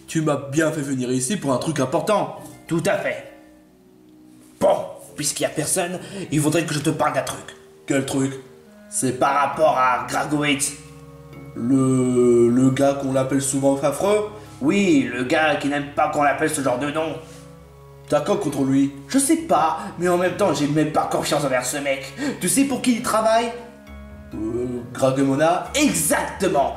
Tu m'as bien fait venir ici pour un truc important. Tout à fait. Bon, puisqu'il n'y a personne, il faudrait que je te parle d'un truc. Quel truc? C'est par rapport à Gragowitz. Le gars qu'on l'appelle souvent affreux? Oui, le gars qui n'aime pas qu'on l'appelle ce genre de nom. T'as quoi contre lui? Je sais pas, mais en même temps, j'ai même pas confiance envers ce mec. Tu sais pour qui il travaille? Gragemona? Exactement.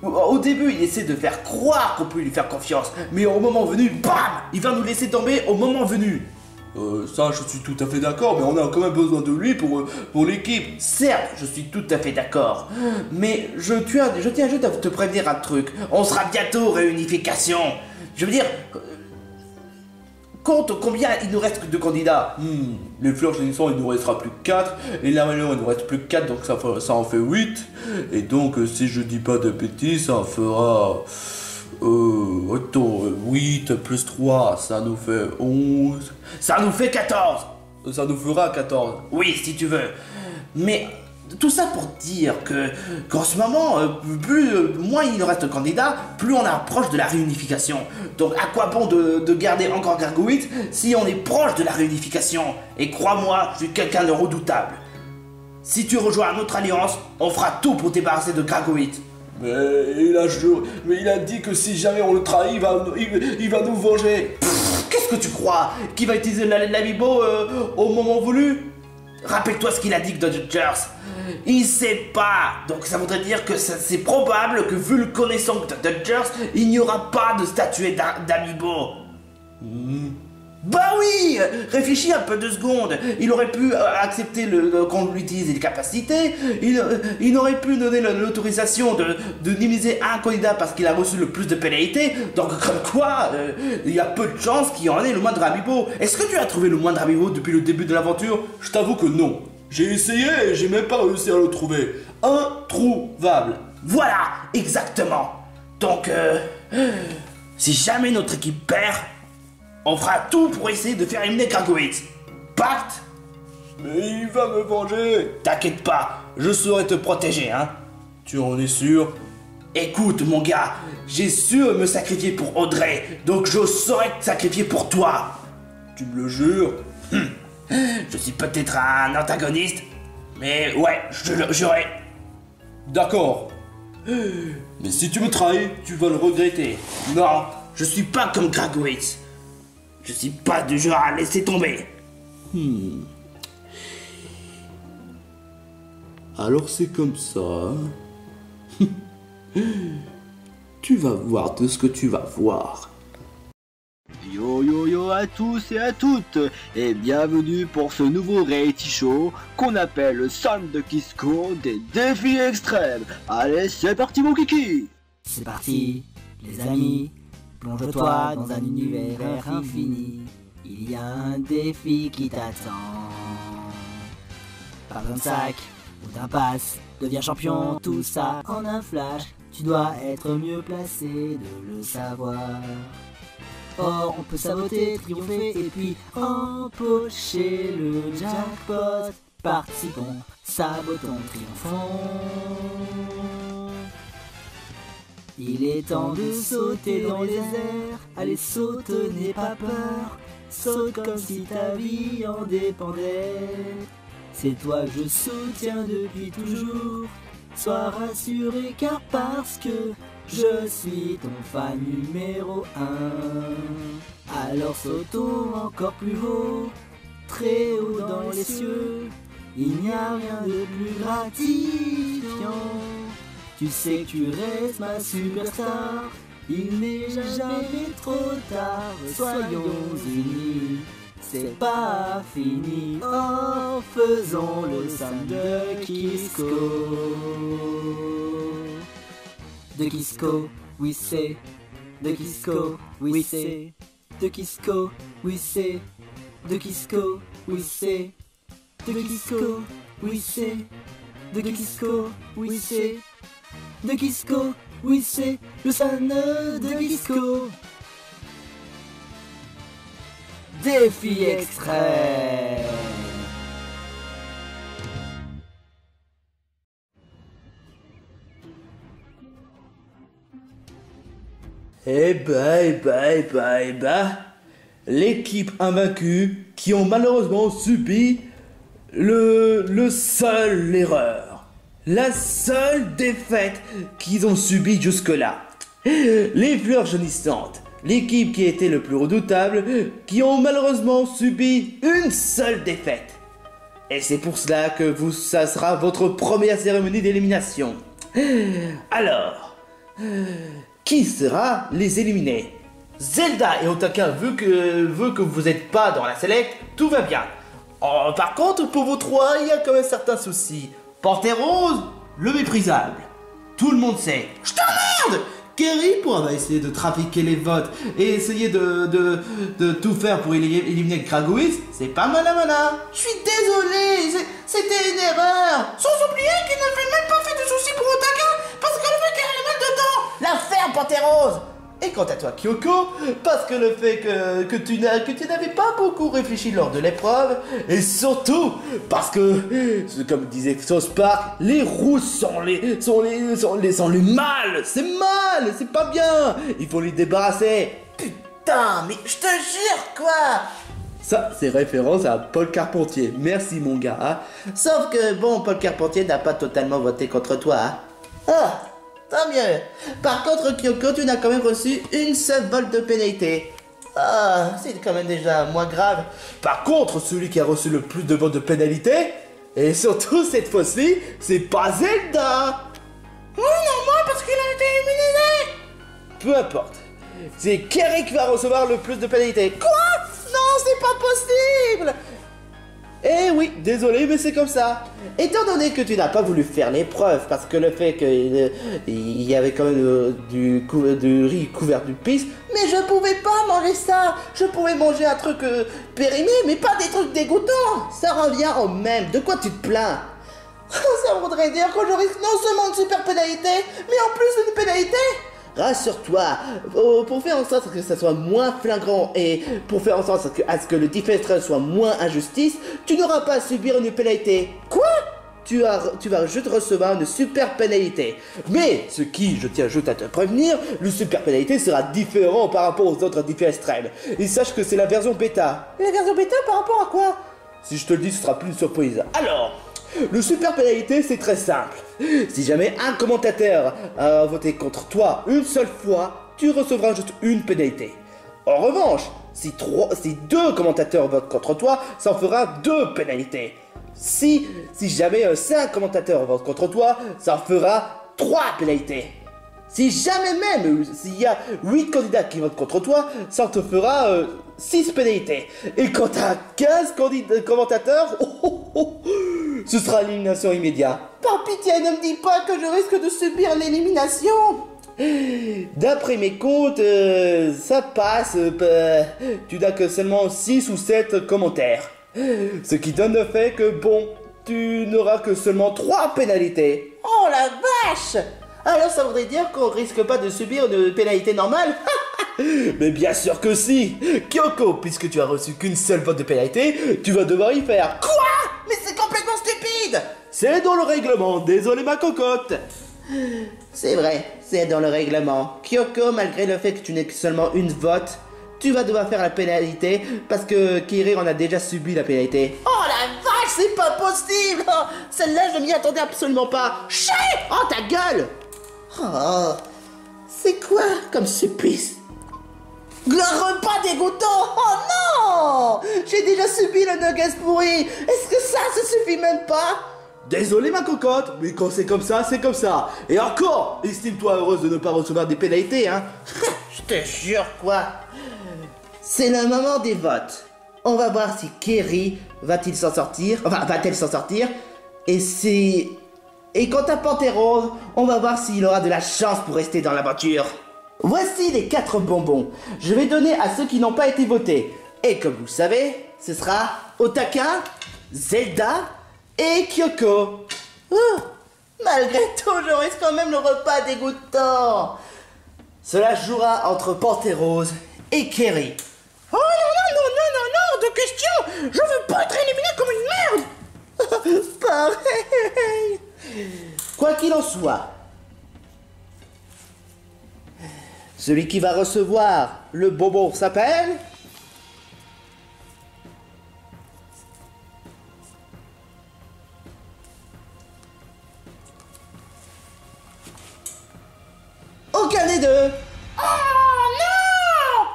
Au début, il essaie de faire croire qu'on peut lui faire confiance, mais au moment venu, bam, il va nous laisser tomber au moment venu. Ça, je suis tout à fait d'accord, mais on a quand même besoin de lui pour l'équipe. Certes, je suis tout à fait d'accord, mais je tiens juste à te prévenir un truc. On sera bientôt réunification. Je veux dire, compte combien il nous reste de candidats. Les fleurs génissantes, il nous restera plus que 4, et là maintenant il nous reste plus que 4, donc ça en fait 8. Et donc si je dis pas de bêtises, ça en fera 8 plus 3, ça nous fait 11. Ça nous fait 14. Ça nous fera 14. Oui, si tu veux. Mais tout ça pour dire qu'en ce moment, moins il nous reste de candidats, plus on approche de la réunification. Donc à quoi bon de garder encore Gragowitz si on est proche de la réunification? Et crois-moi, je suis quelqu'un de redoutable. Si tu rejoins notre alliance, on fera tout pour débarrasser de Gragowitz. Mais il a dit que si jamais on le trahit, il va nous venger. Qu'est-ce que tu crois? Qu'il va utiliser l'amiibo au moment voulu? Rappelle-toi ce qu'il a dit de Dodgers. Il sait pas. Donc ça voudrait dire que c'est probable que vu le connaissant de Dodgers, il n'y aura pas de statuette d'amiibo. Bah oui! Réfléchis un peu 2 secondes. Il aurait pu accepter qu'on lui utilise les capacités. Il aurait pu donner l'autorisation de minimiser un candidat parce qu'il a reçu le plus de pénalités. Donc comme quoi, il y a peu de chances qu'il y en ait le moindre amiibo. Est-ce que tu as trouvé le moindre amiibo depuis le début de l'aventure? Je t'avoue que non. J'ai essayé et j'ai même pas réussi à le trouver. Introuvable. Voilà, exactement. Donc, si jamais notre équipe perd, on fera tout pour essayer de faire éliminer Gragowitz. Pacte? Mais il va me venger. T'inquiète pas, je saurai te protéger, hein. Tu en es sûr? Écoute, mon gars, j'ai su me sacrifier pour Audrey, donc je saurai te sacrifier pour toi. Tu me le jures? Je suis peut-être un antagoniste, mais ouais, je le jurerai. D'accord. Mais si tu me trahis, tu vas le regretter. Non, je suis pas comme Gragowitz. Je suis pas du genre à laisser tomber. Alors c'est comme ça. Tu vas voir de ce que tu vas voir. Yo yo yo à tous et à toutes, et bienvenue pour ce nouveau reality show qu'on appelle le Sam de Kisco des défis extrêmes. Allez, c'est parti mon kiki. C'est parti, les amis, plonge-toi dans un univers infini. Il y a un défi qui t'attend. Pas d'un sac ou d'un pass, deviens champion, tout ça en un flash. Tu dois être mieux placé de le savoir. Or, on peut saboter, triompher et puis empocher le jackpot. Participons, sabotons, triomphons. Il est temps de sauter dans les airs. Allez, saute, n'aie pas peur. Saute comme si ta vie en dépendait. C'est toi que je soutiens depuis toujours. Sois rassuré car parce que je suis ton fan numéro 1. Alors sautons encore plus haut, très haut dans les cieux. Il n'y a rien de plus gratifiant. Tu sais que tu restes ma superstar. Il n'est jamais trop tard. Soyons unis, c'est pas fini. Oh, faisons le Sam de Kisco. De Kisco, oui c'est. De Kisco, oui c'est. De Kisco, oui c'est. De Kisco, oui c'est. De Kisco, oui c'est. De Kisco, oui c'est. De Kisco, oui c'est. Le Sam de Kisco. Défi extrême. Eh ben, l'équipe invaincue qui ont malheureusement subi le seul erreur, la seule défaite qu'ils ont subie jusque-là. Les fleurs jaunissantes, l'équipe qui était le plus redoutable, qui ont malheureusement subi une seule défaite. Et c'est pour cela que ça sera votre première cérémonie d'élimination. Alors, qui sera les éliminés? Zelda et Otaka, vu que vous n'êtes pas dans la select, tout va bien. Oh, par contre, pour vous trois, il y a quand même certains soucis. Panthérose, le méprisable. Tout le monde sait. Je t'emmerde! Kerry va essayer de trafiquer les votes et essayer de tout faire pour éliminer Kragoïs, c'est pas malin. Je suis désolé, c'était une erreur. Sans oublier qu'il n'avait même pas fait de soucis pour Otaka parce que le mec est mal dedans. La ferme, Panthérose. Et quant à toi, Kyoko, parce que le fait que tu n'avais pas beaucoup réfléchi lors de l'épreuve, et surtout parce que, comme disait South Park, les rousses sont les mal, c'est pas bien, il faut les débarrasser. Putain, mais je te jure quoi. Ça, c'est référence à Paul Carpentier, merci mon gars. Hein. Sauf que, bon, Paul Carpentier n'a pas totalement voté contre toi. Hein. Ah. Tant mieux. Par contre, Kyoko, tu n'as quand même reçu une seule vote de pénalité. Ah, c'est quand même déjà moins grave. Par contre, celui qui a reçu le plus de votes de pénalité, et surtout cette fois-ci, c'est pas Zelda. Oh non, moi, parce qu'il a été éliminé. Peu importe. C'est Kerry qui va recevoir le plus de pénalité. Quoi? Non, c'est pas possible. Eh oui, désolé, mais c'est comme ça. Étant donné que tu n'as pas voulu faire l'épreuve, parce que le fait qu'il y avait quand même du riz couvert de pisse, mais je pouvais pas manger ça. Je pouvais manger un truc périmé, mais pas des trucs dégoûtants. Ça revient au même. De quoi tu te plains? Ça voudrait dire que je risque non seulement une super pénalité, mais en plus une pénalité. Rassure-toi, pour faire en sorte que ça soit moins flagrant et pour faire en sorte à ce que le defense soit moins injustice, tu n'auras pas à subir une pénalité. Quoi? Tu vas juste recevoir une super pénalité. Mais, ce qui, je tiens juste à te prévenir, le super pénalité sera différent par rapport aux autres défis extrêmes. Et sache que c'est la version bêta. La version bêta par rapport à quoi? Si je te le dis, ce sera plus une surprise. Alors, le super pénalité, c'est très simple. Si jamais un commentateur a voté contre toi une seule fois, tu recevras juste une pénalité. En revanche, si deux commentateurs votent contre toi, ça en fera deux pénalités. Si jamais 5 commentateurs votent contre toi, ça en fera 3 pénalités. Si jamais même, s'il y a 8 candidats qui votent contre toi, ça te fera 6 pénalités. Et quand tu as 15 commentateurs, ce sera l'élimination immédiate. Par pitié, ne me dis pas que je risque de subir l'élimination. D'après mes comptes, ça passe. Tu n'as que seulement 6 ou 7 commentaires. Ce qui donne le fait que, bon, tu n'auras que seulement 3 pénalités. Oh la vache! Alors ça voudrait dire qu'on risque pas de subir une pénalité normale? Mais bien sûr que si! Kyoko, puisque tu as reçu qu'une seule vote de pénalité, tu vas devoir y faire. Quoi? Mais c'est complètement stupide! C'est dans le règlement, désolé ma cocotte! C'est vrai, c'est dans le règlement. Kyoko, malgré le fait que tu n'aies que seulement une vote, tu vas devoir faire la pénalité parce que Kiri en a déjà subi la pénalité. Oh la vache, c'est pas possible! Oh, celle-là, je m'y attendais absolument pas. Chut! Oh ta gueule! Oh, c'est quoi comme supplice? Le repas dégoûtant! Oh non! J'ai déjà subi le nuggets pourri! Est-ce que ça suffit même pas? Désolé ma cocotte, mais quand c'est comme ça, c'est comme ça. Et encore, estime-toi heureuse de ne pas recevoir des pénalités, hein? Je te jure quoi. C'est le moment des votes. On va voir si Kerry va-t-il s'en sortir, enfin va-t-elle s'en sortir. Et quant à Panthérose, on va voir s'il aura de la chance pour rester dans l'aventure. Voici les 4 bonbons. Je vais donner à ceux qui n'ont pas été votés. Et comme vous le savez, ce sera Otaka, Zelda et Kyoko. Malgré tout, je risque quand même le repas dégoûtant. Cela jouera entre Panthérose et Kerry. Oh non, de question. Je veux pas être éliminé comme une merde. Pareil. Quoi qu'il en soit, Celui qui va recevoir le bonbon s'appelle... Aucun des deux. Oh non!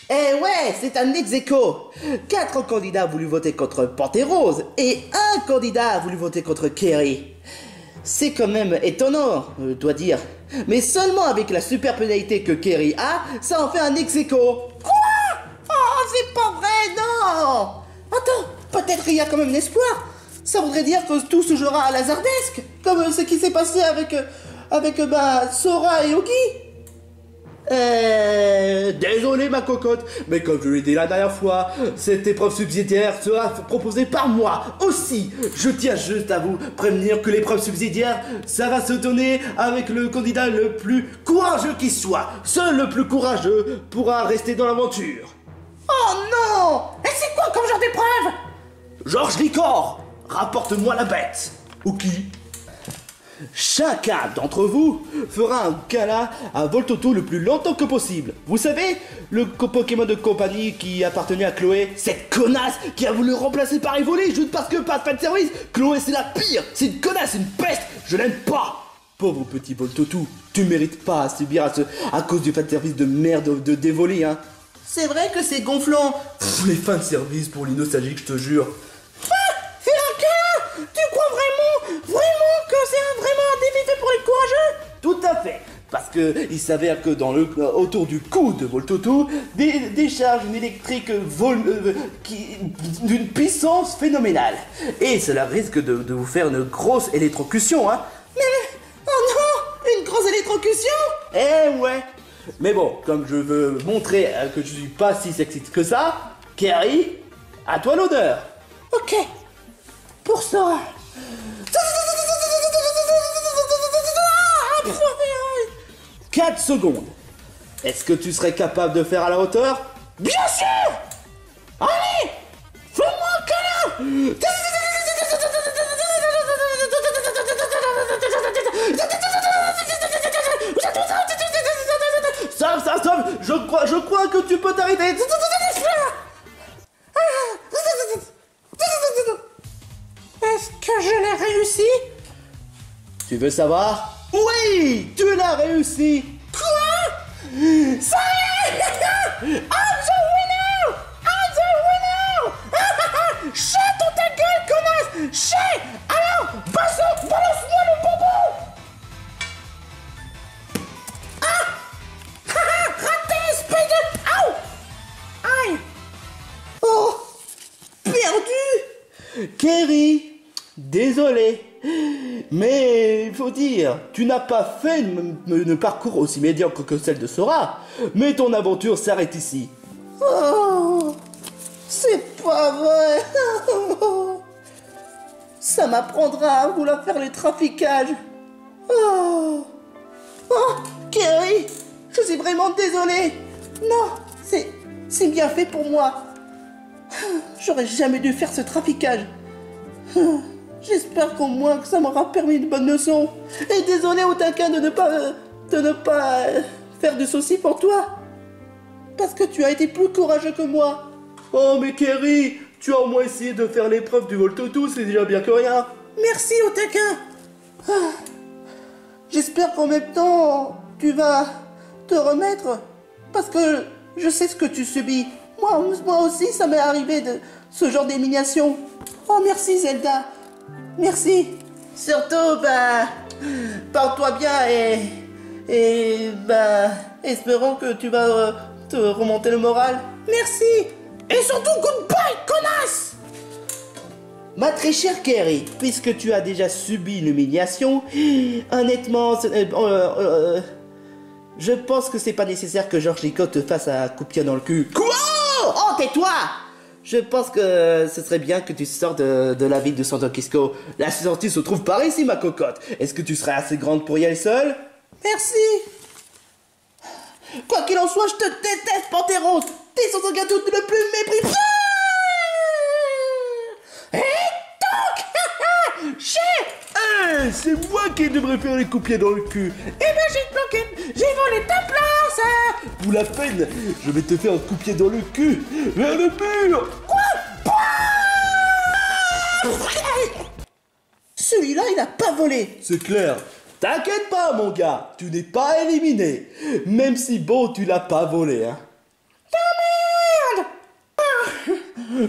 Eh ouais, c'est un ex-aequo. 4 candidats ont voulu voter contre Pantérose et un candidat a voulu voter contre Kerry. C'est quand même étonnant, je dois dire. Mais seulement avec la super pénalité que Kerry a, ça en fait un ex-aequo. Quoi? Oh, c'est pas vrai, non! Attends, peut-être qu'il y a quand même l'espoir. Ça voudrait dire que tout se jouera à lazardesque, comme ce qui s'est passé avec Sora et Ogi. Désolé ma cocotte, mais comme je l'ai dit la dernière fois, cette épreuve subsidiaire sera proposée par moi. Aussi, je tiens juste à vous prévenir que l'épreuve subsidiaire, ça va se donner avec le candidat le plus courageux qui soit. Seul le plus courageux pourra rester dans l'aventure. Oh non! Et c'est quoi comme genre d'épreuve? Georges Licor, rapporte-moi la bête. Ok. Chacun d'entre vous fera un câlin à Voltoto le plus longtemps que possible. Vous savez, le Pokémon de compagnie qui appartenait à Chloé, cette connasse qui a voulu le remplacer par Evoli juste parce que pas de fanservice. Chloé c'est la pire, c'est une connasse, une peste, je l'aime pas. Pauvre petit Voltoto, tu mérites pas à subir à cause du fanservice de merde d'Evoli, hein. C'est vrai que c'est gonflant. Pff, les fanservices pour les nostalgiques, je te jure. Fais un câlin! Tu crois vraiment que c'est vraiment un défi fait pour les courageux? Tout à fait, parce que il s'avère que autour du cou de Voltoto décharge une électrique d'une puissance phénoménale. Et cela risque de vous faire une grosse électrocution, hein. Mais... Oh non! Une grosse électrocution? Eh ouais. Mais bon, comme je veux montrer que je suis pas si sexy que ça, Kerry, à toi l'honneur. Ok. Pour ça... 4 secondes. Est-ce que tu serais capable de faire à la hauteur? Bien sûr! Allez! Fais-moi un câlin! Stop! Je crois que tu peux t'arrêter. Est-ce que je l'ai réussi? Tu veux savoir? Oui! Tu l'as réussi! Quoi? Ça y est! I'm the winner! I'm the winner! Chais dans ta gueule, connasse! Chais! Alors, balance-moi le bonbon! Raté, espèce de... Aouh! Aïe! Oh! Perdu! Kerry, désolé. Mais il faut dire, tu n'as pas fait un parcours aussi médiocre que celle de Sora, mais ton aventure s'arrête ici. Oh, c'est pas vrai. Ça m'apprendra à vouloir faire les traficages. Oh, Kerry, je suis vraiment désolé. Non, c'est bien fait pour moi. J'aurais jamais dû faire ce traficage. J'espère qu'au moins que ça m'aura permis une bonne leçon. Et désolé Otaka de ne pas faire de soucis pour toi. Parce que tu as été plus courageux que moi. Oh mais Kerry, tu as au moins essayé de faire l'épreuve du Voltoto, c'est déjà bien que rien. Merci Otaka. J'espère qu'en même temps, tu vas te remettre. Parce que je sais ce que tu subis. Moi aussi, ça m'est arrivé de ce genre d'élimination. Oh merci Zelda. Merci. Surtout, porte-toi bien et espérons que tu vas te remonter le moral. Merci. Et surtout, goodbye, connasse. Ma très chère Kerry, puisque tu as déjà subi l'humiliation, honnêtement, je pense que c'est pas nécessaire que Georges Licor te fasse un coup de pied dans le cul. Quoi? Oh, tais-toi! Je pense que ce serait bien que tu sortes de la ville de San Francisco. La sortie se trouve par ici, ma cocotte. Est-ce que tu serais assez grande pour y aller seule? Merci. Quoi qu'il en soit, je te déteste, Pantérose. T'es sans aucun doute le plus mépris. Et donc, Ouais, c'est moi qui devrais faire les coups de pied dans le cul. Eh ben j'ai bloqué, j'ai volé ta place. Pour la peine, je vais te faire un coup de pied dans le cul. Vers le mur. Celui-là, il a pas volé. C'est clair. T'inquiète pas, mon gars, tu n'es pas éliminé. Même si bon, tu l'as pas volé, hein. Merde.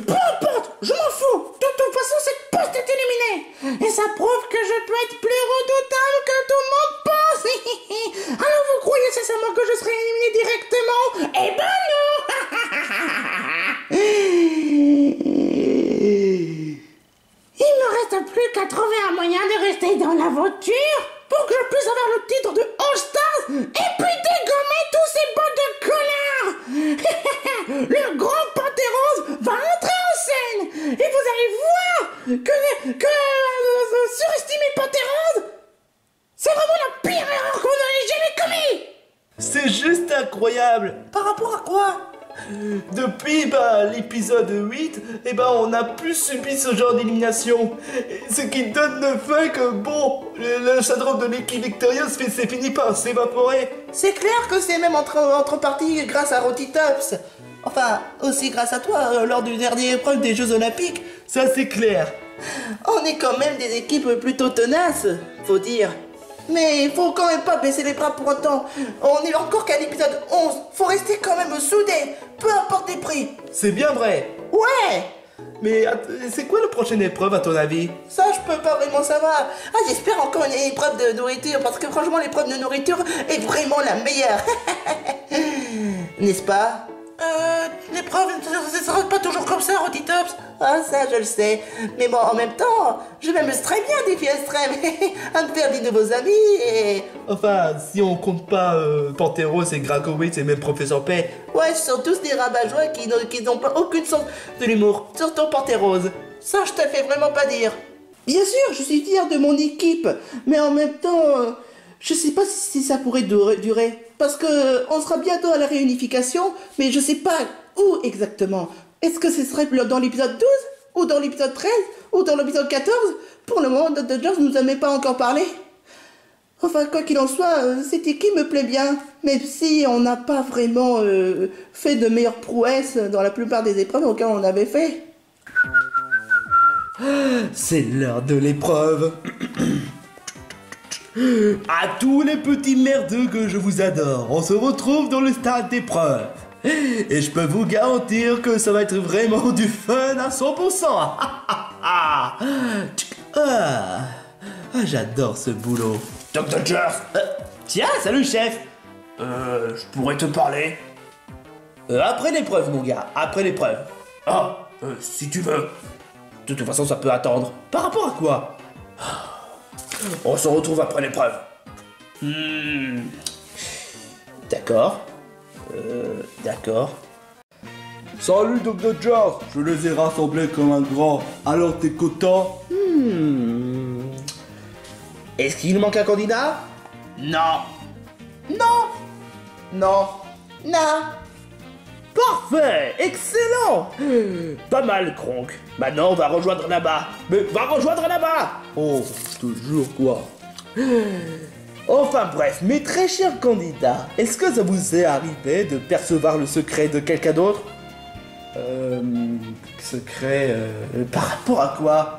Peu importe, je m'en fous. De toute façon, cette poste est éliminée. Et ça prouve que je peux être plus redoutable que tout le monde pense. Alors vous croyez sincèrement que je serai éliminé directement? Eh ben non. Il me reste plus qu'à trouver un moyen de rester dans la voiture pour que je puisse avoir le titre de All Stars et puis dégommer tous ces bottes de connards. Le grand Pantérose va entrer en scène et vous allez voir que surestimer Pantérose, c'est vraiment la pire erreur qu'on ait jamais commis. C'est juste incroyable. Par rapport à quoi? Depuis l'épisode 8, on n'a plus subi ce genre d'élimination. Ce qui donne le fait que le syndrome de l'équipe victorieuse s'est fini par s'évaporer. C'est clair que c'est même entre parties grâce à Rotitops. Enfin, aussi grâce à toi lors du dernier épreuve des Jeux Olympiques. Ça c'est clair. On est quand même des équipes plutôt tenaces, faut dire. Mais faut quand même pas baisser les bras pour autant. On est encore qu'à l'épisode 11. Faut rester quand même soudés, peu importe les prix. C'est bien vrai. Ouais. Mais c'est quoi la prochaine épreuve à ton avis? Ça, je peux pas vraiment savoir. Ah, j'espère encore une épreuve de nourriture, parce que franchement, l'épreuve de nourriture est vraiment la meilleure. N'est-ce pas? L'épreuve, ça sera pas toujours comme ça, Rotitops. Ah, ça, je le sais. Mais bon, en même temps, je m'amuse très bien, défi extrême, à me faire des nouveaux amis et... Enfin, si on compte pas Panthéros et Gracowitz et même Professeur P. Ouais, ce sont tous des rabat-joie qui n'ont pas aucune sens de l'humour. Surtout Pantérose. Ça, je te fais vraiment pas dire. Bien sûr, je suis fier de mon équipe, mais en même temps, je sais pas si ça pourrait durer. Parce que on sera bientôt à la réunification, mais je sais pas où exactement. Est-ce que ce serait dans l'épisode 12 ou dans l'épisode 13 ou dans l'épisode 14? Pour le moment, Dr. Jones nous en a pas encore parlé. Enfin, quoi qu'il en soit, cette équipe me plaît bien, même si on n'a pas vraiment fait de meilleures prouesses dans la plupart des épreuves auxquelles on avait fait. C'est l'heure de l'épreuve. À tous les petits merdeux que je vous adore, on se retrouve dans le stade d'épreuve. Et je peux vous garantir que ça va être vraiment du fun à 100%. J'adore ce boulot. Dr. Jers, Tiens, salut chef. je pourrais te parler. Après l'épreuve mon gars, après l'épreuve. Ah, si tu veux. De toute façon ça peut attendre. Par rapport à quoi? On se retrouve après l'épreuve. D'accord. D'accord. Salut Dr. Jars, je les ai rassemblés comme un grand. Alors t'es content? Est-ce qu'il manque un candidat? Non. Non. Non. Parfait. Excellent. Pas mal, Kronk. Maintenant, on va rejoindre là-bas. Mais va rejoindre là-bas. Oh, toujours quoi. Enfin bref, mes très chers candidats, est-ce que ça vous est arrivé de percevoir le secret de quelqu'un d'autre? Secret par rapport à quoi?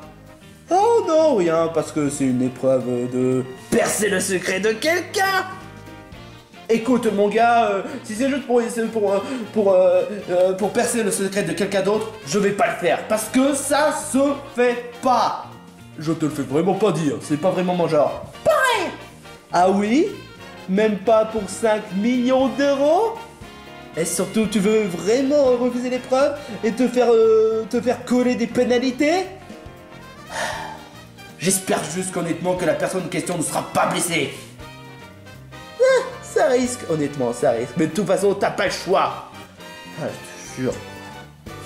Oh non, rien, parce que c'est une épreuve de percer le secret de quelqu'un. Écoute mon gars, si c'est juste pour percer le secret de quelqu'un d'autre, je vais pas le faire, parce que ça se fait pas. Je te le fais vraiment pas dire, c'est pas vraiment mon genre. Pareil. Ah oui? Même pas pour 5 millions d'euros? Et surtout, tu veux vraiment refuser l'épreuve et te faire coller des pénalités? J'espère juste qu'honnêtement que la personne en question ne sera pas blessée. Ça risque, honnêtement, ça risque. Mais de toute façon, t'as pas le choix. Je te jure.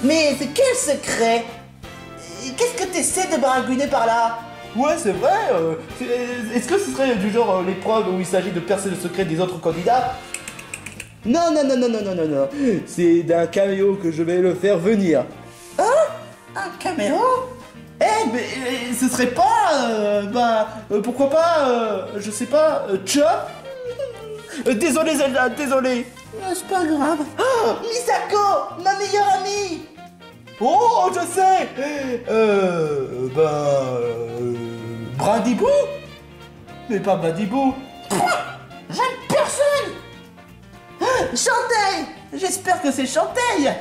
Mais c'est quel secret? Qu'est-ce que t'essaies de baragouiner par là? Ouais, c'est vrai. Est-ce que ce serait du genre l'épreuve où il s'agit de percer le secret des autres candidats? Non. C'est d'un caméo que je vais le faire venir. Hein? Un caméo? Eh, mais ce serait pas, pourquoi pas, je sais pas, Chop. Désolé Zelda, désolé. C'est pas grave. Oh, Misako, ma meilleure amie. Oh, je sais. Bradibou. Mais pas Bradibou. J'aime personne. Chanteil. J'espère que c'est Chanteil.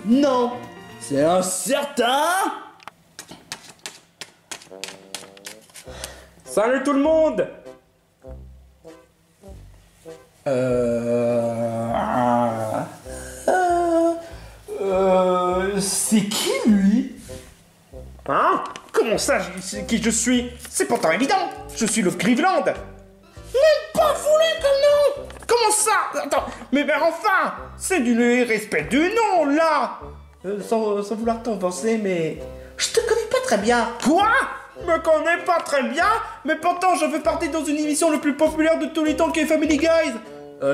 Non, c'est un certain... Salut tout le monde! C'est qui lui? Hein? Comment ça, je sais qui je suis? C'est pourtant évident! Je suis le Cleveland! Même pas foulé comme nom! Comment ça? Attends, mais enfin! C'est du respect du nom, là! Sans vouloir t'offenser, mais... Je te connais pas très bien. Quoi? Me connais pas très bien, mais pourtant je fais partie dans une émission le plus populaire de tous les temps qui est Family Guys!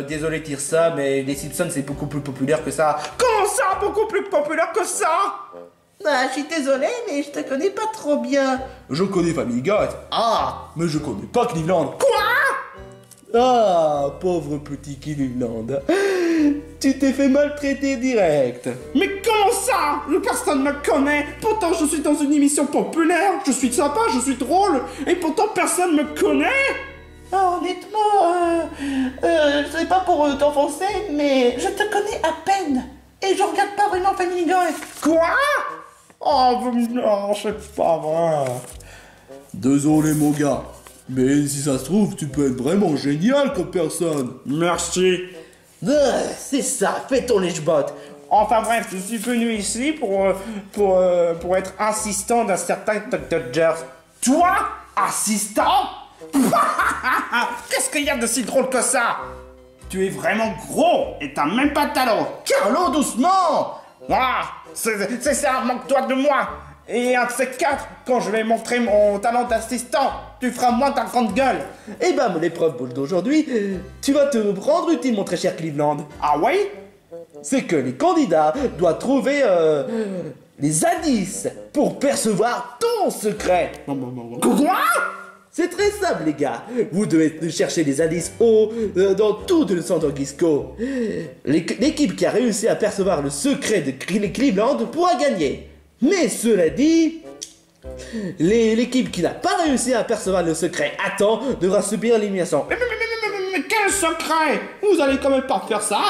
Désolé de dire ça, mais les Simpsons c'est beaucoup plus populaire que ça. Comment ça, beaucoup plus populaire que ça? Ah, je suis désolé, mais je te connais pas trop bien. Je connais Family Guy. Ah, Mais je connais pas Cleveland. Quoi? Ah, pauvre petit Cleveland. Tu t'es fait maltraiter direct. Mais comment ça? Personne me connaît. Pourtant, je suis dans une émission populaire. Je suis sympa, je suis drôle. Et pourtant, personne me connaît. ah, honnêtement, je sais pas pour t'enfoncer, mais je te connais à peine. Et je regarde pas vraiment Family Guy. Quoi? Oh, non, c'est pas vrai. Désolé mon gars. Mais si ça se trouve, tu peux être vraiment génial comme personne. Merci. C'est ça, fais ton lèche-bot. Enfin bref, je suis venu ici pour être assistant d'un certain Dr. Jers. Toi? Assistant? Qu'est-ce qu'il y a de si drôle que ça? Tu es vraiment gros et t'as même pas de talent. Carlo, doucement. Ah, c'est ça, moque-toi de moi. Et un de ces quatre, quand je vais montrer mon talent d'assistant, tu feras moins ta grande gueule. Eh ben, l'épreuve d'aujourd'hui, tu vas te rendre utile, mon très cher Cleveland. Ah oui? C'est que les candidats doivent trouver les indices pour percevoir ton secret. Quoi? C'est très simple, les gars. Vous devez chercher des indices dans tout le centre Gisco. L'équipe qui a réussi à percevoir le secret de Cleveland pourra gagner. Mais cela dit, l'équipe qui n'a pas réussi à percevoir le secret à temps devra subir l'élimination. Mais quel secret? Vous allez quand même pas faire ça?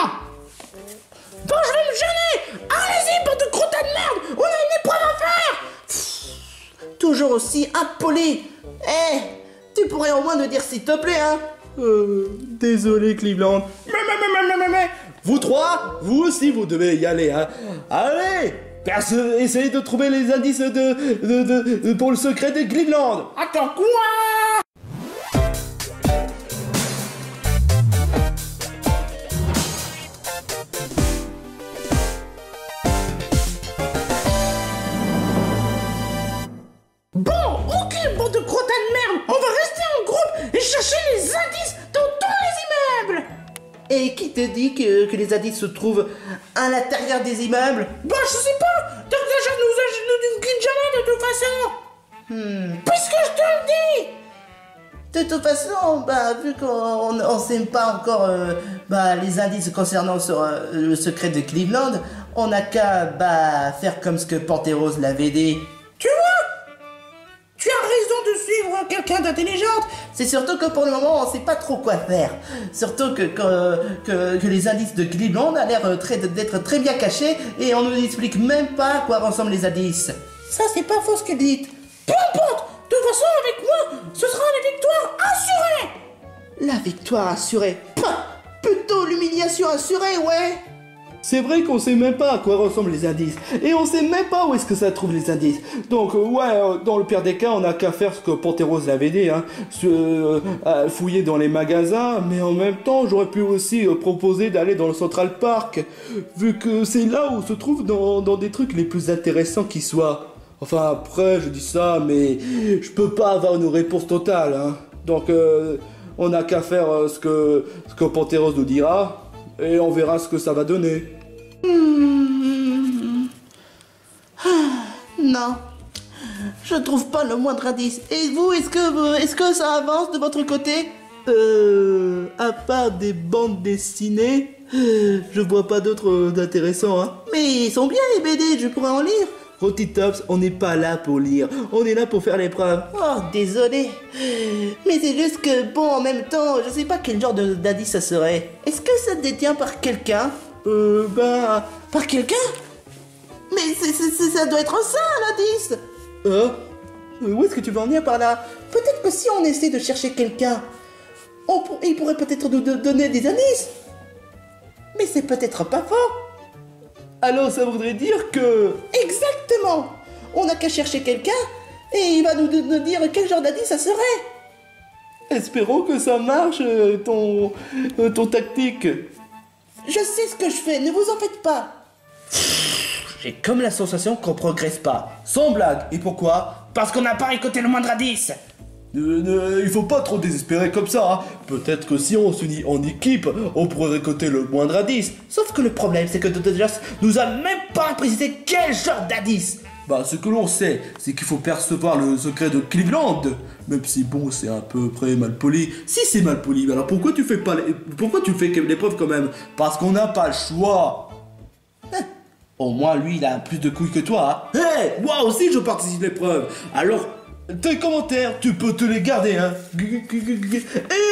Bon, je vais me gêner. Allez-y, bande de gros tas de merde. On a une épreuve à faire. Toujours aussi impoli. Eh, tu pourrais au moins nous dire s'il te plaît, hein. Désolé, Cleveland. Mais. Vous trois, vous aussi, vous devez y aller, hein. Allez, essayez de trouver les indices pour le secret de Cleveland. Attends, quoi? Bon, ok, bande de gros tas de merde. On va rester en groupe et chercher les indices dans tous les immeubles. Et qui te dit que les indices se trouvent à l'intérieur des immeubles? Bah, je sais pas. Dr. nous guide jamais de toute façon. Puisque je te le dis. De toute façon, vu qu'on sait pas encore les indices concernant sur le secret de Cleveland, on n'a qu'à faire comme ce que Panthéros l'avait dit. Tu vois? Tu as raison de suivre quelqu'un d'intelligente. C'est surtout que pour le moment, on sait pas trop quoi faire. Surtout que les indices de Cleveland a l'air d'être très bien cachés et on nous explique même pas à quoi ressemblent les indices. Ça, c'est pas faux ce que dites. Peu importe. De toute façon, avec moi, ce sera la victoire assurée. La victoire assurée. Plutôt l'humiliation assurée, ouais. C'est vrai qu'on sait même pas à quoi ressemblent les indices. Et on sait même pas où est-ce que ça trouve les indices. Donc dans le pire des cas, on n'a qu'à faire ce que Panthéros l'avait dit, hein. Fouiller dans les magasins, mais en même temps, j'aurais pu aussi proposer d'aller dans le Central Park, vu que c'est là où se trouve dans des trucs les plus intéressants qui soient. Enfin après, je dis ça, mais je peux pas avoir une réponse totale, hein. Donc on n'a qu'à faire ce que Panthéros nous dira. Et on verra ce que ça va donner. Non. Je Je trouve pas le moindre indice. Et vous, est-ce que ça avance de votre côté? À part des bandes dessinées, je vois pas d'autres d'intéressants, hein. Mais ils sont bien les BD, je pourrais en lire. Roti Tops, on n'est pas là pour lire, on est là pour faire l'épreuve. Oh, désolé. Mais c'est juste que, bon, en même temps, je sais pas quel genre d'indice ça serait. Est-ce que ça te détient par quelqu'un? Par quelqu'un? Mais ça doit être ça, l'indice. Où est-ce que tu veux en venir par là? Peut-être que si on essaie de chercher quelqu'un, il pourrait peut-être nous donner des indices. Mais c'est peut-être pas faux. Alors ça voudrait dire que... Exactement. On n'a qu'à chercher quelqu'un et il va nous dire quel genre d'indice ça serait. Espérons que ça marche, ton tactique. Je sais ce que je fais, ne vous en faites pas. J'ai comme la sensation qu'on progresse pas. Sans blague. Et pourquoi? Parce qu'on n'a pas récolté le moindre indice. Il faut pas trop désespérer comme ça, hein. Peut-être que si on s'unit en équipe, on pourrait récolter le moindre indice. Sauf que le problème, c'est que Dodgers nous a même pas précisé quel genre d'indice. Bah, ce que l'on sait, c'est qu'il faut percevoir le secret de Cleveland. Même si, bon, c'est à peu près mal poli. Si c'est mal poli, alors pourquoi tu fais l'épreuve quand même? Parce qu'on n'a pas le choix. Au moins, lui, il a plus de couilles que toi, hein. Hey, moi aussi, je participe à l'épreuve. Alors... tes commentaires, tu peux te les garder, hein. Et